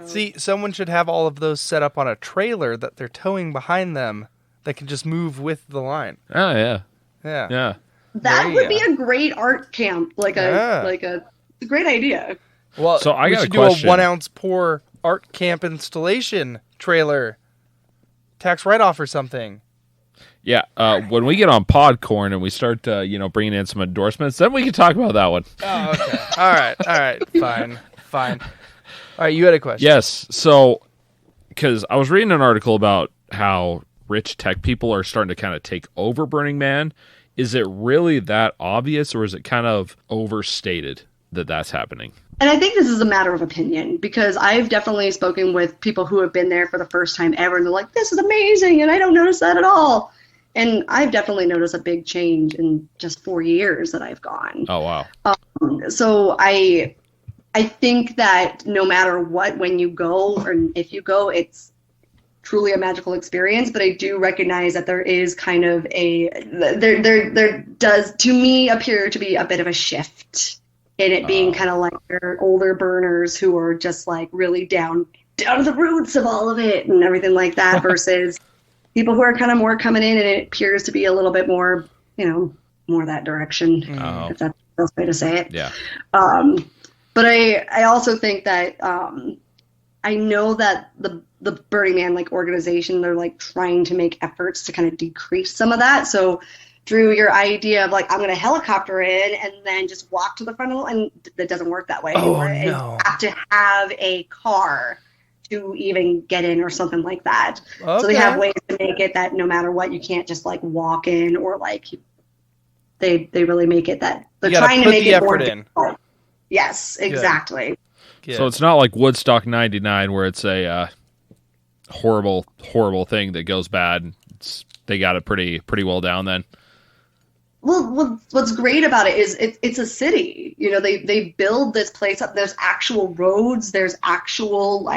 See, someone should have all of those set up on a trailer that they're towing behind them that can just move with the line. Oh, yeah. Yeah. That would be a great art camp, like a great idea. Well, So I we got a should question. do a 1 ounce pour art camp installation trailer. Tax write-off or something. Yeah, when we get on Podcorn and we start, bringing in some endorsements, then we can talk about that one. Oh, okay. All right. Fine. All right, you had a question. Yes, so, because I was reading an article about how rich tech people are starting to kind of take over Burning Man. Is it really that obvious, or is it kind of overstated that that's happening? And I think this is a matter of opinion, because I've definitely spoken with people who have been there for the first time ever, and they're like, this is amazing, and I don't notice that at all. And I've definitely noticed a big change in just 4 years that I've gone. Oh, wow. So I think that no matter what, when you go, or if you go, it's truly a magical experience. But I do recognize that there is kind of there does, to me, appear to be a bit of a shift in it being kind of like your older burners who are just like really down to the roots of all of it and everything like that versus people who are kind of more coming in, and it appears to be a little bit more, more that direction, if that's the best way to say it. Yeah. But I also think that I know that the Burning Man organization, they're trying to make efforts to kind of decrease some of that. So Drew, your idea of I'm going to helicopter in and then just walk to the front of the, and that doesn't work that way anymore. No. You have to have a car to even get in or something like that. Okay. So they have ways to make it that no matter what, you can't just walk in, or they really make it that they're trying to make it more difficult. Yes, exactly. Good. So it's not like Woodstock 99 where it's a horrible, horrible thing that goes bad. They got it pretty well down then. Well, what's great about it is it's a city. They build this place up. There's actual roads. There's actual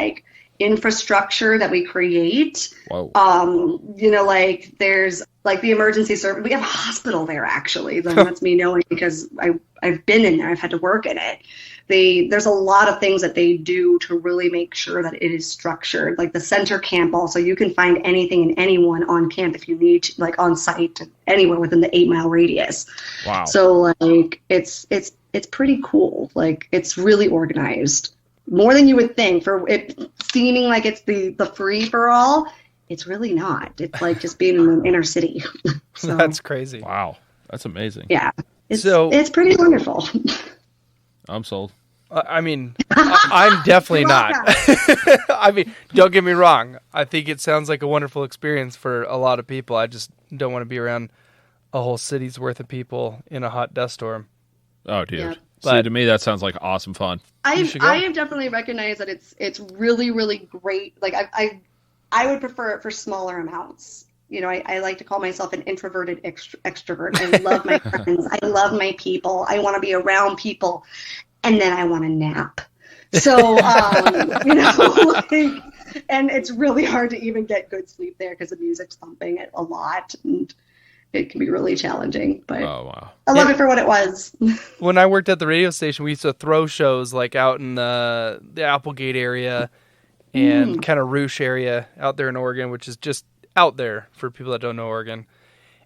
infrastructure that we create. Whoa. There's the emergency service. We have a hospital there, actually. That's me knowing because I've been in there. I've had to work in it. There's a lot of things that they do to really make sure that it is structured. Like the center camp also, you can find anything and anyone on camp if you need to, on site, anywhere within the 8-mile radius. Wow. So it's pretty cool. It's really organized. More than you would think, for it seeming like it's the free for all. It's really not. It's just being in the inner city. So, that's crazy. Wow. That's amazing. Yeah. It's pretty wonderful. I'm sold. I'm definitely not. Don't get me wrong. I think it sounds like a wonderful experience for a lot of people. I just don't want to be around a whole city's worth of people in a hot dust storm. Oh, dude. Yeah. See, to me, that sounds like awesome fun. I have definitely recognized that it's really, really great. I would prefer it for smaller amounts. I like to call myself an introverted extrovert. I love my friends. I love my people. I want to be around people. And then I want to nap. So, and it's really hard to even get good sleep there because the music's thumping it a lot. And it can be really challenging. But Oh, wow. I love it for what it was. When I worked at the radio station, we used to throw shows out in the Applegate area and kind of Roosh area out there in Oregon, which is just out there for people that don't know Oregon.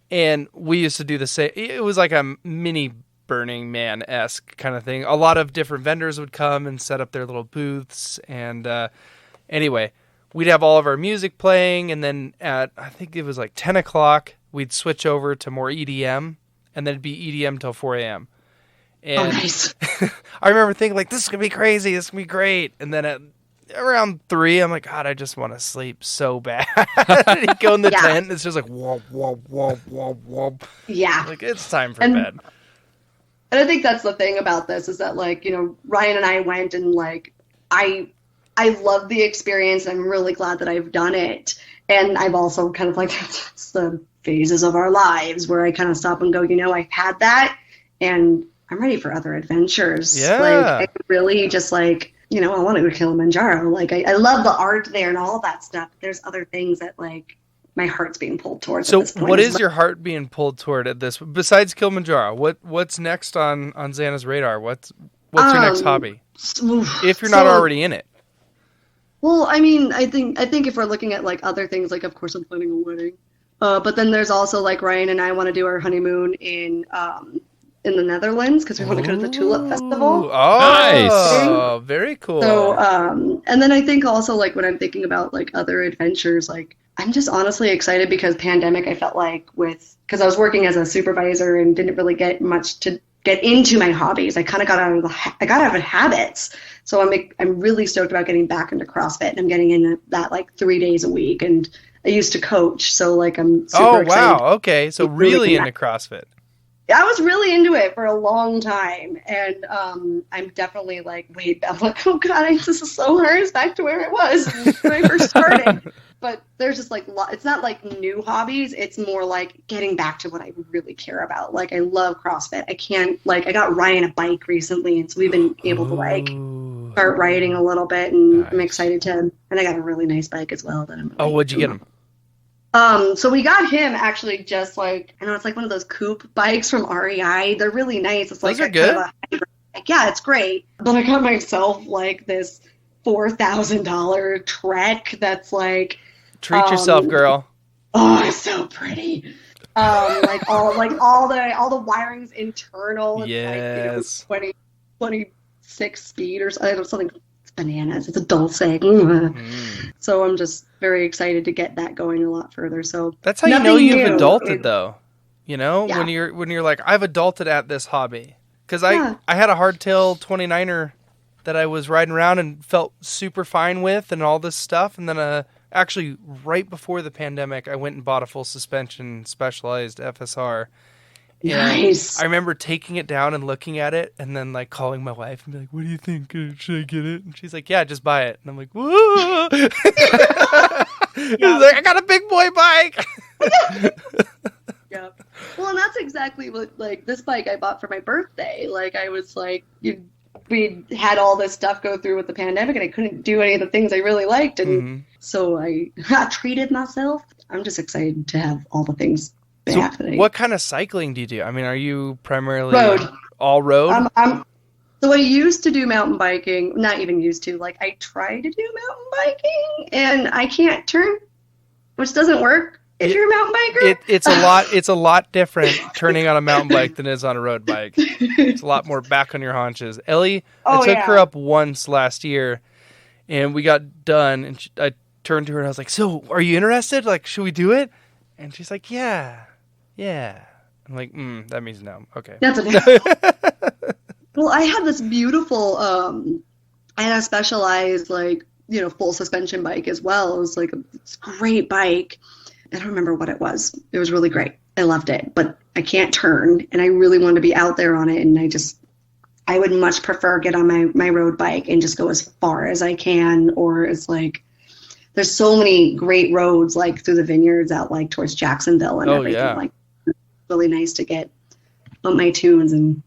And we used to do the same. It was like a mini Burning Man-esque kind of thing. A lot of different vendors would come and set up their little booths. And anyway, we'd have all of our music playing. And then at, I think it was like 10 o'clock, we'd switch over to more EDM. And then it'd be EDM till 4 a.m. And nice. I remember thinking, like, this is going to be crazy. This is going to be great. And then at around 3, I'm like, God, I just want to sleep so bad. You go in the tent, and it's just like, whoa, whoa, whoa, whoa, whoa. Yeah. Like, it's time for bed. And I think that's the thing about this is that, like, you know, Ryan and I went and, like, I love the experience. And I'm really glad that I've done it. And I've also kind of, like, that's the phases of our lives where I kind of stop and go, you know, I've had that, and I'm ready for other adventures. Yeah. Like, I really just, like, you know, I want to go to Kilimanjaro. Like, I love the art there and all that stuff. There's other things that, like, my heart's being pulled towards. So at this point what as is well. your heart being pulled toward at this, besides Kilimanjaro? What's next on Xana's radar? What's your next hobby? If you're not already in it. Well, I mean, I think if we're looking at, like, other things, like, of course I'm planning a wedding. But then there's also, like, Ryan and I want to do our honeymoon in the Netherlands because we want to go to the Tulip Festival. Oh, Nice. Very cool. So, and then I think also, like, when I'm thinking about, like, other adventures, like, I'm just honestly excited because pandemic, I felt like because I was working as a supervisor and didn't really get much to get into my hobbies. I kind of got out of habits. So I'm really stoked about getting back into CrossFit, and I'm getting into that, like, 3 days a week. And I used to coach, so, like, I'm super excited. Oh, wow. Okay. So really into CrossFit. I was really into it for a long time, and I'm definitely like, I'm like, oh God, this is so hard. It's back to where it was when I first started. But there's just, like, it's not like new hobbies. It's more like getting back to what I really care about. Like, I love CrossFit. I got Ryan a bike recently, and so we've been able to, like, start riding a little bit, and Nice. I'm excited and I got a really nice bike as well. That I'm really What'd you get him? So we got him actually just, like, I know it's like one of those coupe bikes from REI. They're really nice. It's like Those are good. kind of a hybrid bike. Yeah, it's great. But I got myself, like, this $4,000 Trek that's like Treat yourself, girl. oh, it's so pretty. Like all the wiring's internal. It's Yes. like, you know, 26 speed or something. It's bananas. It's a Dulce. So I'm just very excited to get that going a lot further. So That's how you know nothing you've new. adulted, though. You know, Yeah. when you're like, I've adulted at this hobby. Because I had a hardtail 29er that I was riding around and felt super fine with and all this stuff. And then actually right before the pandemic, I went and bought a full suspension Specialized FSR. And Nice. I remember taking it down and looking at it and then, like, calling my wife and be like, what do you think? Should I get it? And she's like, yeah, just buy it. And I'm like, whoa. He's like, I got a big boy bike. Yeah. Well, and that's exactly what, like, this bike I bought for my birthday. Like, I was like, we had all this stuff go through with the pandemic, and I couldn't do any of the things I really liked. And so I treated myself. I'm just excited to have all the things back. So what kind of cycling do you do? I mean, are you primarily Road. all road? So I used to do mountain biking, not even used to, like, I tried to do mountain biking, and I can't turn, which doesn't work if you're a mountain biker. It's a lot different turning on a mountain bike than it is on a road bike. It's a lot more back on your haunches. Ellie, I took her up once last year, and we got done, and I turned to her and I was like, so are you interested? Like, should we do it? And she's like, yeah. I'm like, that means no. Okay. That's a Well, I had this beautiful, I had a Specialized, like, you know, full suspension bike as well. It was like a great bike. I don't remember what it was. It was really great. I loved it, but I can't turn, and I really want to be out there on it. And I would much prefer get on my road bike and just go as far as I can, or it's like, there's so many great roads, like through the vineyards out, like towards Jacksonville and everything. Yeah. Like, it's really nice to get on my tunes and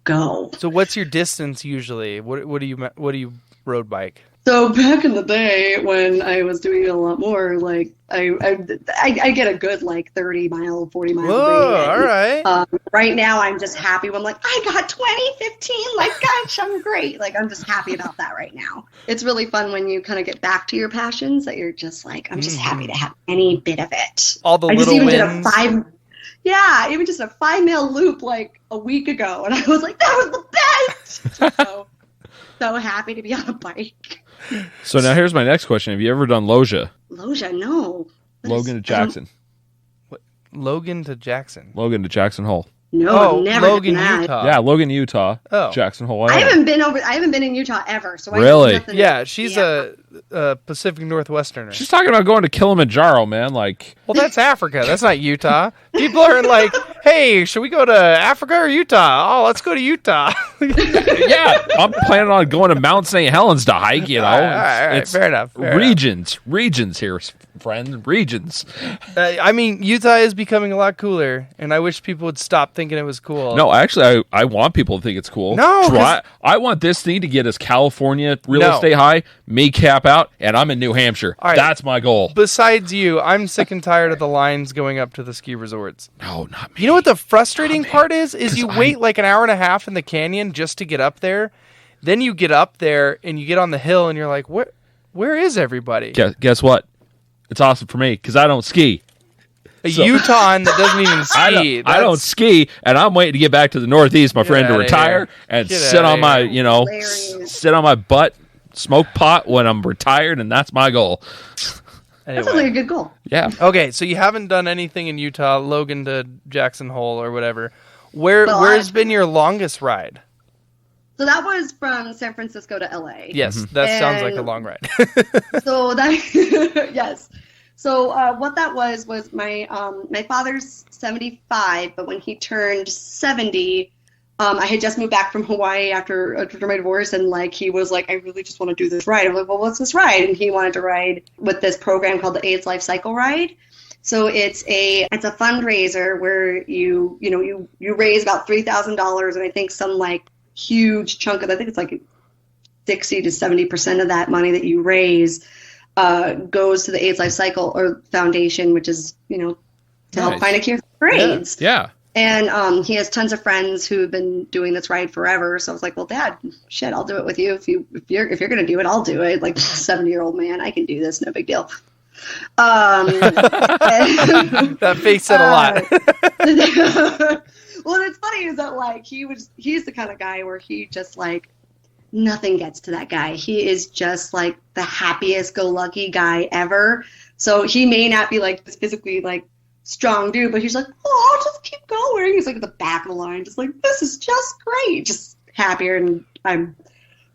go. So what's your distance usually? What do you road bike? So back in the day when I was doing it a lot more, like I get a good like 30-mile, 40-mile Whoa, radius. all right. Right now I'm just happy when I'm like, I got 20, 15, like gosh, I'm great. Like I'm just happy about that right now. It's really fun when you kind of get back to your passions that you're just like, I'm just happy to have any bit of it. All the I just little even wins. did even just a 5-mile loop like a week ago, and I was like, that was the best. Just so happy to be on a bike. So now here's my next question. Have you ever done Loja? Loja, no. Logan to Jackson. Logan to Jackson. Logan to Jackson Hole. No, I've never Logan, done that. Utah. Yeah, Logan, Utah. Oh. Jackson Hole. I Iowa. haven't been in Utah ever. So Really? I know nothing. Yeah, she's a Pacific Northwesterner. She's talking about going to Kilimanjaro, man. Like, Well, that's Africa. That's not Utah. People are like, hey, should we go to Africa or Utah? Oh, let's go to Utah. yeah, I'm planning on going to Mount St. Helens to hike, you know. All right. It's Fair enough. regions here, friend. Regions. I mean, Utah is becoming a lot cooler, and I wish people would stop thinking it was cool. No, actually, I want people to think it's cool. No, 'cause- I want this thing to get us California real No. estate high, me cap out, and I'm in New Hampshire. All right. That's my goal. Besides you, I'm sick and tired of the lines going up to the ski resorts. No, not me. You know what the frustrating part is? Is you 'Cause wait like an hour and a half in the canyon just to get up there. Then you get up there and you get on the hill and you're like, where is everybody? Guess what? It's awesome for me because I don't ski. A Utahn that doesn't even ski. I don't ski, and I'm waiting to get back to the Northeast, my friend, to outta retire here. and Get sit outta on my, here. sit on my butt, smoke pot when I'm retired, and that's my goal. That sounds like a good goal. Yeah. Okay, so you haven't done anything in Utah, Logan to Jackson Hole or whatever. Where's been your longest ride? So that was from San Francisco to LA. Yes, that sounds like a long ride. So that yes. So what that was my my father's 75, but when he turned 70, I had just moved back from Hawaii after my divorce, and like he was like, I really just want to do this ride. I'm like, well, what's this ride? And he wanted to ride with this program called the AIDS Life Cycle Ride. So it's a fundraiser where you raise about $3,000, and I think some like huge chunk of that, I think it's like 60 to 70% of that money that you raise goes to the AIDS Life Cycle or Foundation, which is, to help find a cure for AIDS. Yeah. And he has tons of friends who have been doing this ride forever. So I was like, well, Dad, shit, I'll do it with you. If you're going to do it, I'll do it. Like 70-year-old man, I can do this. No big deal. That face said a lot. Well, it's funny is that like he's the kind of guy where he just like nothing gets to that guy. He is just like the happiest go lucky guy ever. So he may not be like physically like strong dude, but he's like, oh, I'll just keep going. He's like at the back of the line, just like, this is just great, just happier. And I'm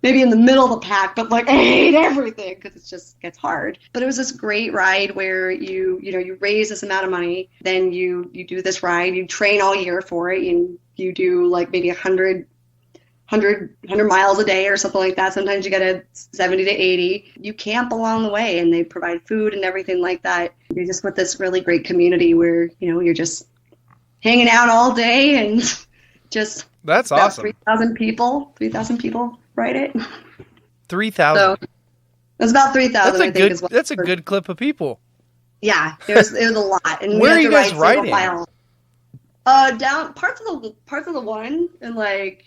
maybe in the middle of the pack, but like I hate everything because it just gets hard. But it was this great ride where you raise this amount of money, then you do this ride, you train all year for it, and you do like maybe 100 miles a day or something like that. Sometimes you get a 70 to 80. You camp along the way, and they provide food and everything like that. You're just with this really great community where you're just hanging out all day and just. That's about awesome. 3,000 people ride it. 3,000. So it was about 3,000. I think, That's a good clip of people. Yeah, it was a lot. And Where are we you had guys to ride riding? single file. Down parts of the one, and like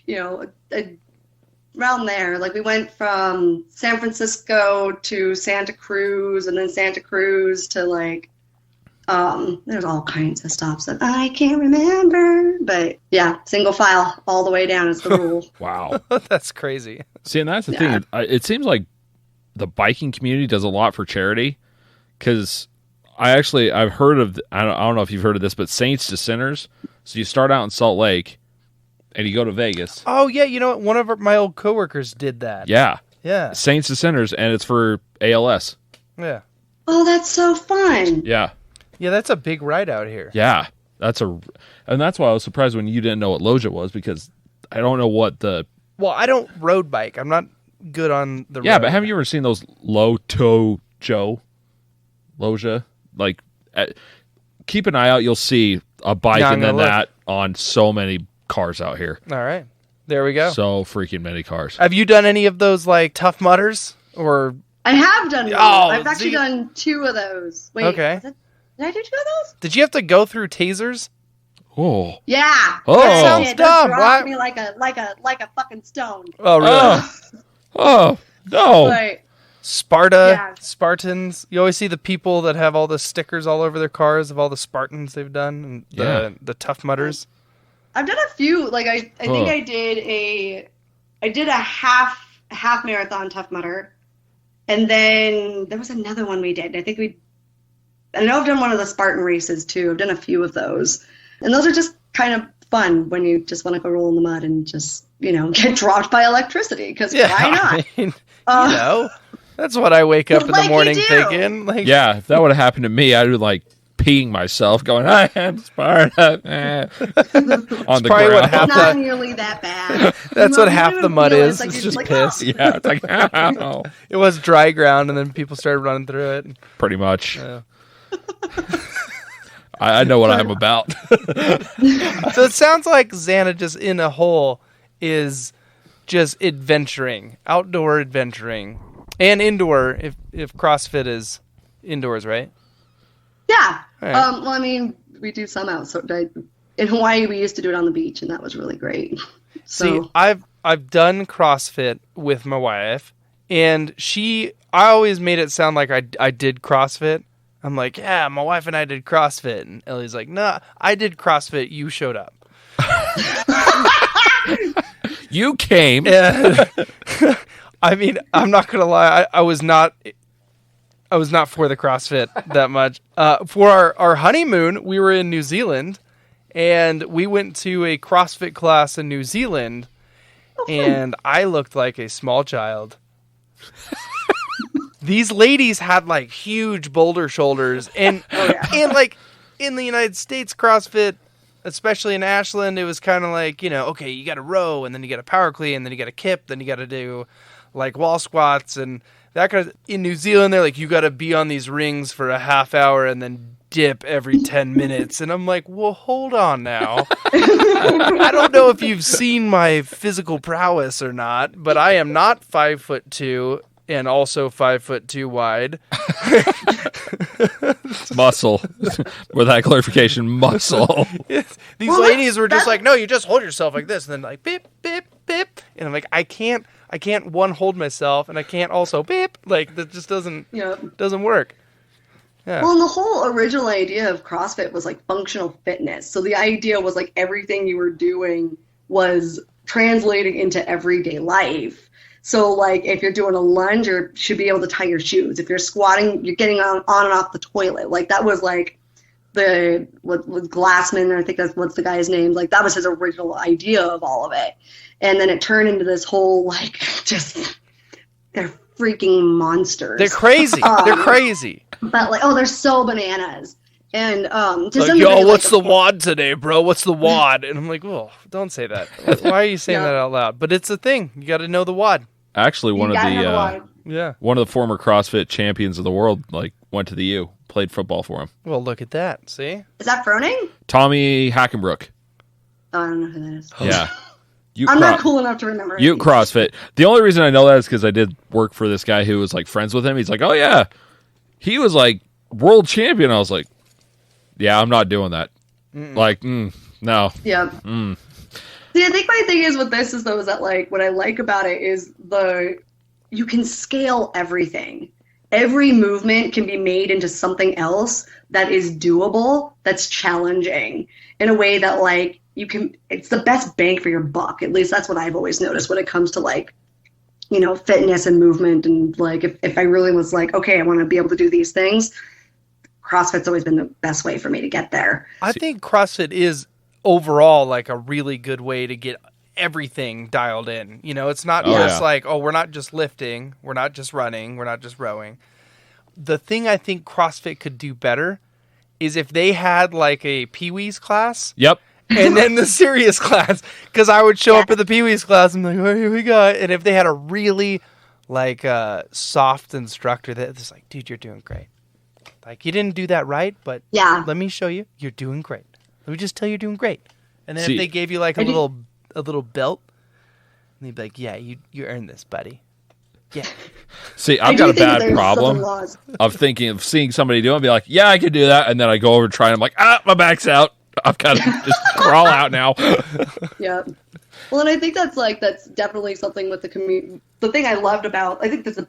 around there. Like we went from San Francisco to Santa Cruz, and then Santa Cruz to like. There's all kinds of stops that I can't remember, but yeah, single file all the way down is the rule. Wow. That's crazy. See, and that's the thing. It seems like the biking community does a lot for charity because I've heard of, I don't know if you've heard of this, but Saints to Sinners. So you start out in Salt Lake and you go to Vegas. Oh, yeah. You know what? One of my old coworkers did that. Yeah. Yeah. Saints to Sinners, and it's for ALS. Yeah. Oh, that's so fun. Yeah. Yeah, that's a big ride out here. Yeah. And that's why I was surprised when you didn't know what Loja was, because I don't know what the... Well, I don't road bike. I'm not good on the road. Yeah, but have you ever seen those Loja? Like, keep an eye out. You'll see a bike Yeah, I'm and then gonna look. that on so many cars out here. All right. There we go. So freaking many cars. Have you done any of those, like, Tough Mudders? Or I have done one. Oh, I've actually done 2 of those. Wait, Okay. did I do 2 of those? did you have to go through tasers? Oh. Yeah. Oh. Yeah, Sounds it dumb. just Why- dropped me like a fucking stone. Oh, really? Oh. No. But Spartans. You always see the people that have all the stickers all over their cars of all the Spartans they've done, and the Tough Mudders. I've done a few. Like I think I did a half marathon Tough Mudder, and then there was another one we did. I know I've done one of the Spartan races too. I've done a few of those, and those are just kind of fun when you just want to go roll in the mud and just get dropped by electricity. Because why not? I mean, that's what I wake up in the morning thinking. Like, yeah, if that would have happened to me, I'd be like peeing myself, going, "I am Sparta," on the probably ground. what happened. It's not nearly that bad. That's what half the mud is. Like It's you're just like, piss. Yeah, it's like, ow. It was dry ground, and then people started running through it. Pretty much. Yeah. I know what I'm about. So it sounds like Zana just in a hole is just adventuring, outdoor adventuring, and indoor if CrossFit is indoors, right? Yeah. Right. Well, I mean, we do some out. So in Hawaii, we used to do it on the beach, and that was really great. So See, I've done CrossFit with my wife, and I always made it sound like I did CrossFit. I'm like, yeah, my wife and I did CrossFit, and Ellie's like, nah, I did CrossFit. You showed up. You came. Yeah. I mean, I'm not gonna lie. I was not for the CrossFit that much. For our honeymoon, we were in New Zealand, and we went to a CrossFit class in New Zealand, and I looked like a small child. These ladies had like huge boulder shoulders, and and like in the United States, CrossFit, especially in Ashland, it was kind of like, okay, you got to row, and then you got to power clean, and then you got to kip, then you got to do like wall squats and that kind of. In New Zealand, they're like, you got to be on these rings for a half hour and then dip every 10 minutes. And I'm like, well, hold on now. I don't know if you've seen my physical prowess or not, but I am not 5'2" and also 5'2" wide. Muscle. With that clarification, muscle. These ladies were just like, no, you just hold yourself like this, and then like beep, beep, beep. And I'm like, I can't one hold myself, and I can't also beep. Like that just doesn't work. Yeah. Well, and the whole original idea of CrossFit was like functional fitness. So the idea was like everything you were doing was translating into everyday life. So like if you're doing a lunge, you should be able to tie your shoes. If you're squatting, you're getting on and off the toilet. Like that was like what was Glassman, I think that's what's the guy's name. Like that was his original idea of all of it. And then it turned into this whole like just they're freaking monsters. They're crazy. They're crazy. But like, they're so bananas. And just like, yo, what's the WOD today, bro? What's the WOD? And I'm like, oh, don't say that. Why are you saying that out loud? But it's a thing. You got to know the WOD. Actually, one of the former CrossFit champions of the world went to the U, played football for him. Well, look at that. See? Is that Froning? Tommy Hackenbrook. Oh, I don't know who that is. Yeah. I'm not cool enough to remember. You CrossFit. The only reason I know that is because I did work for this guy who was like friends with him. He's like, oh yeah, he was like world champion. I was like, yeah, I'm not doing that. Like, no. Yeah. See, I think my thing is with this is that like what I like about it is you can scale everything. Every movement can be made into something else that is doable, that's challenging in a way that like it's the best bang for your buck. At least that's what I've always noticed when it comes to like, fitness and movement. And like, if I really was like, okay, I want to be able to do these things, CrossFit's always been the best way for me to get there. I think CrossFit is overall like a really good way to get everything dialed in. It's not like, we're not just lifting, we're not just running, we're not just rowing. The thing I think CrossFit could do better is if they had like a Pee-wee's class. Yep. And then the serious class, because I would show up at the Pee-wee's class and be like, oh, here we go. And if they had a really like soft instructor that's like, dude, you're doing great. Like, you didn't do that right, but let me show you. You're doing great. Let me just tell you you're doing great. And then if they gave you like a little belt, and they'd be like, yeah, you earned this, buddy. Yeah. See, I I've do got a think bad there's problem some laws. of thinking of seeing somebody do it and be like, yeah, I can do that. And then I go over and try and I'm like, my back's out. I've got to just crawl out now. Yeah. Well, and I think that's definitely something with the community. The thing I loved about, I think there's a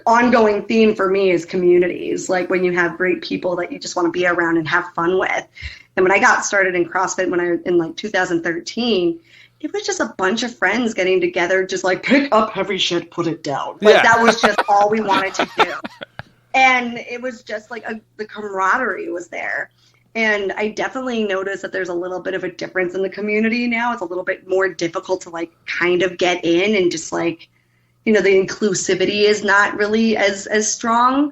ongoing theme for me is communities, like when you have great people that you just want to be around and have fun with. And when I got started in CrossFit in like 2013, it was just a bunch of friends getting together, just like pick up heavy shit, put it down. Like that was just all we wanted to do. And it was just like the camaraderie was there. And I definitely noticed that there's a little bit of a difference in the community now. It's a little bit more difficult to like kind of get in, and just like, the inclusivity is not really as strong.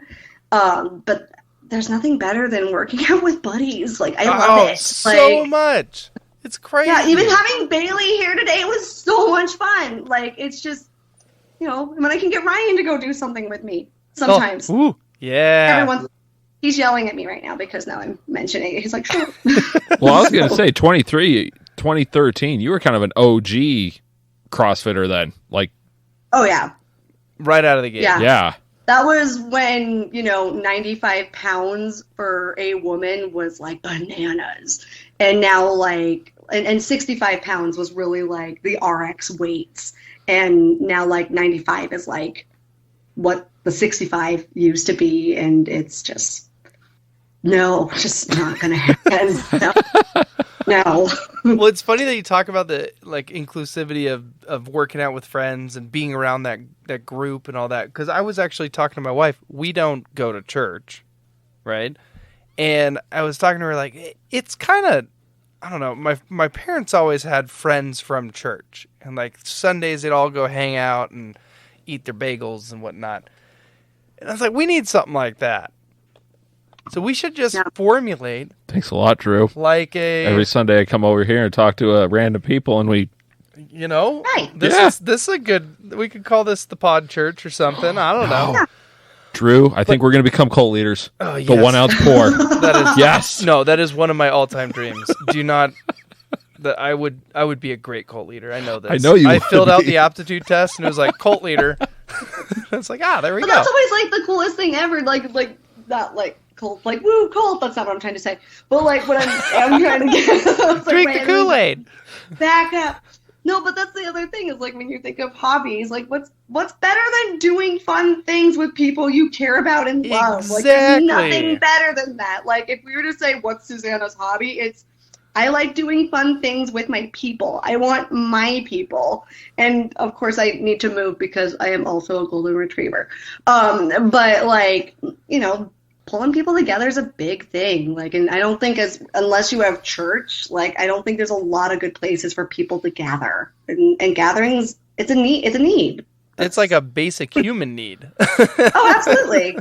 But there's nothing better than working out with buddies. Like I love it so much. It's crazy. Yeah, even having Bailey here today was so much fun. Like it's just, when I can get Ryan to go do something with me sometimes. Oh, ooh, yeah. He's yelling at me right now because now I'm mentioning it. He's like, sure. Well, I was going to say 2013, you were kind of an OG CrossFitter then. Like, oh, yeah. Right out of the gate. Yeah. That was when, 95 pounds for a woman was like bananas. And now like, and 65 pounds was really like the RX weights. And now like 95 is like what the 65 used to be. And it's just, just not going to happen. No. Well, it's funny that you talk about the like inclusivity of working out with friends and being around that group and all that. Because I was actually talking to my wife. We don't go to church, right? And I was talking to her like, it's kind of, I don't know. My parents always had friends from church, and like Sundays they'd all go hang out and eat their bagels and whatnot. And I was like, we need something like that. So we should just formulate. Thanks a lot, Drew. Like every Sunday I come over here and talk to random people, and we, right. This is a good. We could call this the Pod Church or something. I don't know. Yeah. Drew, I think we're going to become cult leaders. Oh, yes. The 1 ounce pour. That is yes. No, that is one of my all-time dreams. Do not. That I would be a great cult leader. I know this. I know you. I filled out the aptitude test and it was like cult leader. It's like there we go. That's always like the coolest thing ever. Like not like cult, like woo cult. That's not what I'm trying to say. But like what I'm trying to get. Drink the Kool-Aid. Back up. No, but that's the other thing is like when you think of hobbies, like what's better than doing fun things with people you care about and love? Exactly. Like there's nothing better than that. Like if we were to say what's Susanna's hobby, it's I like doing fun things with my people. I want my people. And of course I need to move because I am also a golden retriever. But like, pulling people together is a big thing. Like, and I don't think unless you have church, like, I don't think there's a lot of good places for people to gather. And gatherings, it's a need. It's like a basic human need. Oh, absolutely.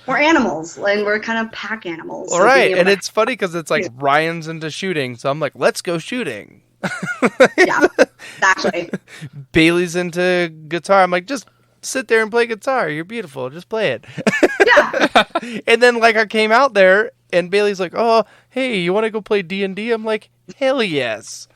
We're animals, and we're kind of pack animals. All right, and it's funny because it's like Ryan's into shooting, so I'm like, let's go shooting. Yeah, exactly. Bailey's into guitar. I'm like, just sit there and play guitar. You're beautiful. Just play it. Yeah. And then like I came out there, and Bailey's like, oh, hey, you want to go play D&D? I'm like, hell yes.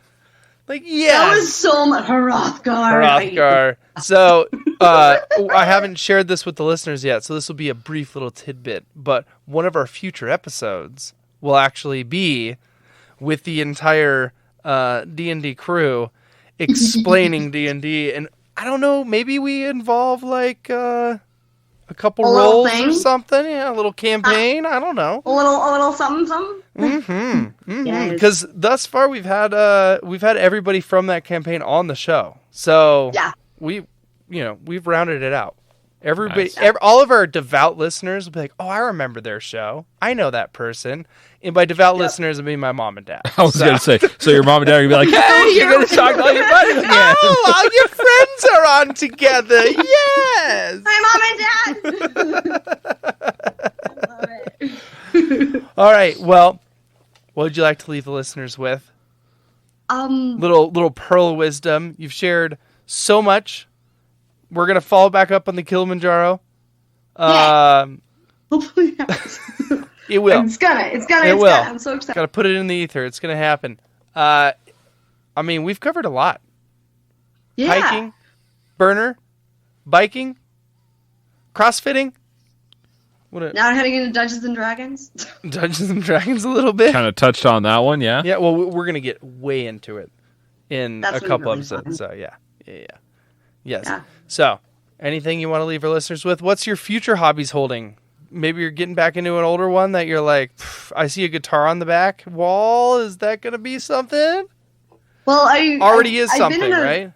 Like, yeah. That was so much Hrothgar. So, I haven't shared this with the listeners yet, so this will be a brief little tidbit. But one of our future episodes will actually be with the entire D&D crew explaining D&D. And I don't know, maybe we involve like a couple rolls or something. Yeah, a little campaign. I don't know. A little something. Mm-hmm. Yes. Because thus far we've had everybody from that campaign on the show. So yeah, we've rounded it out. Everybody, Nice. all of our devout listeners will be like, "Oh, I remember their show. I know that person." And by devout listeners, I mean my mom and dad. I was going to say, so your mom and dad are going to be like, hey, you're going to talk to all your buddies again. Oh, all your friends are on together. Yes. My mom and dad. I love it. All right. Well, what would you like to leave the listeners with? Little pearl of wisdom. You've shared so much. We're gonna follow back up on the Kilimanjaro. Hopefully, it will. It's gonna. I'm so excited. Got to put it in the ether. It's gonna happen. We've covered a lot. Yeah. Hiking, burner, biking, CrossFitting? Now heading into Dungeons and Dragons. Dungeons and Dragons a little bit. Kind of touched on that one, yeah. Yeah, well, we're gonna get way into it in That's a gonna be couple really episodes. fun. So yeah. Yes. Yeah. So, anything you want to leave our listeners with? What's your future hobbies holding? Maybe you're getting back into an older one that you're like, I see a guitar on the back wall. Is that gonna be something? Well, Is I've something, been in right?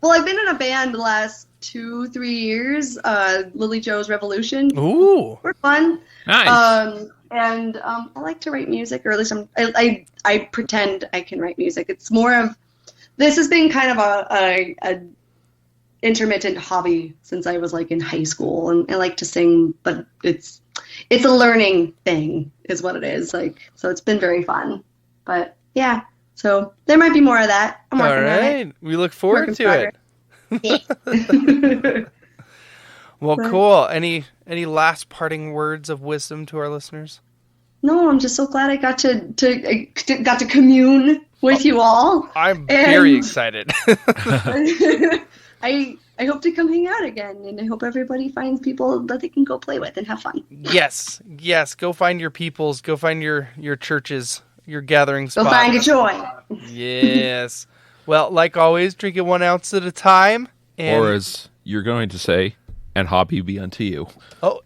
Well, I've been in a band the last 2-3 years. Lily Joe's Revolution. Ooh. We're fun. Nice. And I like to write music, or at least I pretend I can write music. It's more of, this has been kind of a intermittent hobby since I was like in high school, and I like to sing, but it's a learning thing is what it is. Like, so it's been very fun. But yeah, so there might be more of that. I'm All working on right. it. We look forward Work to in it. Well, Right. cool. Any last parting words of wisdom to our listeners? No, I'm just so glad I got to commune with you all. I'm very And- excited. I hope to come hang out again, and I hope everybody finds people that they can go play with and have fun. Yes. Go find your peoples. Go find your churches, your gathering Go spots. find your joy. Yes. Well, like always, drink it 1 ounce at a time. And, Or as you're going to say, and hobby be unto you. oh,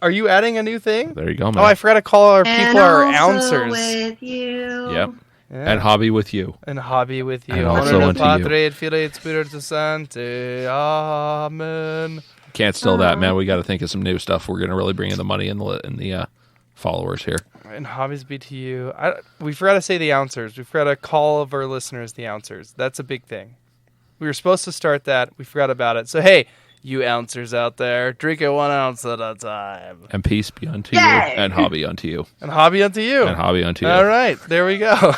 are you adding a new thing? There you go, man. Oh, I forgot to call our And people our also ouncers. with you. Yep. Yeah. And hobby with you. And hobby with you. And also Honor unto you. Padre et Filii et Spiritus Sancti. Amen. Can't steal that, man. We got to think of some new stuff. We're going to really bring in the money and the followers here. And hobbies be to you. We forgot to say the ouncers. We forgot to call of our listeners the ouncers. That's a big thing. We were supposed to start that. We forgot about it. So, hey, you ouncers out there, drink it 1 ounce at a time. And peace be unto Yay! you. And hobby unto you. And hobby unto you. And hobby unto you. All right. There we go.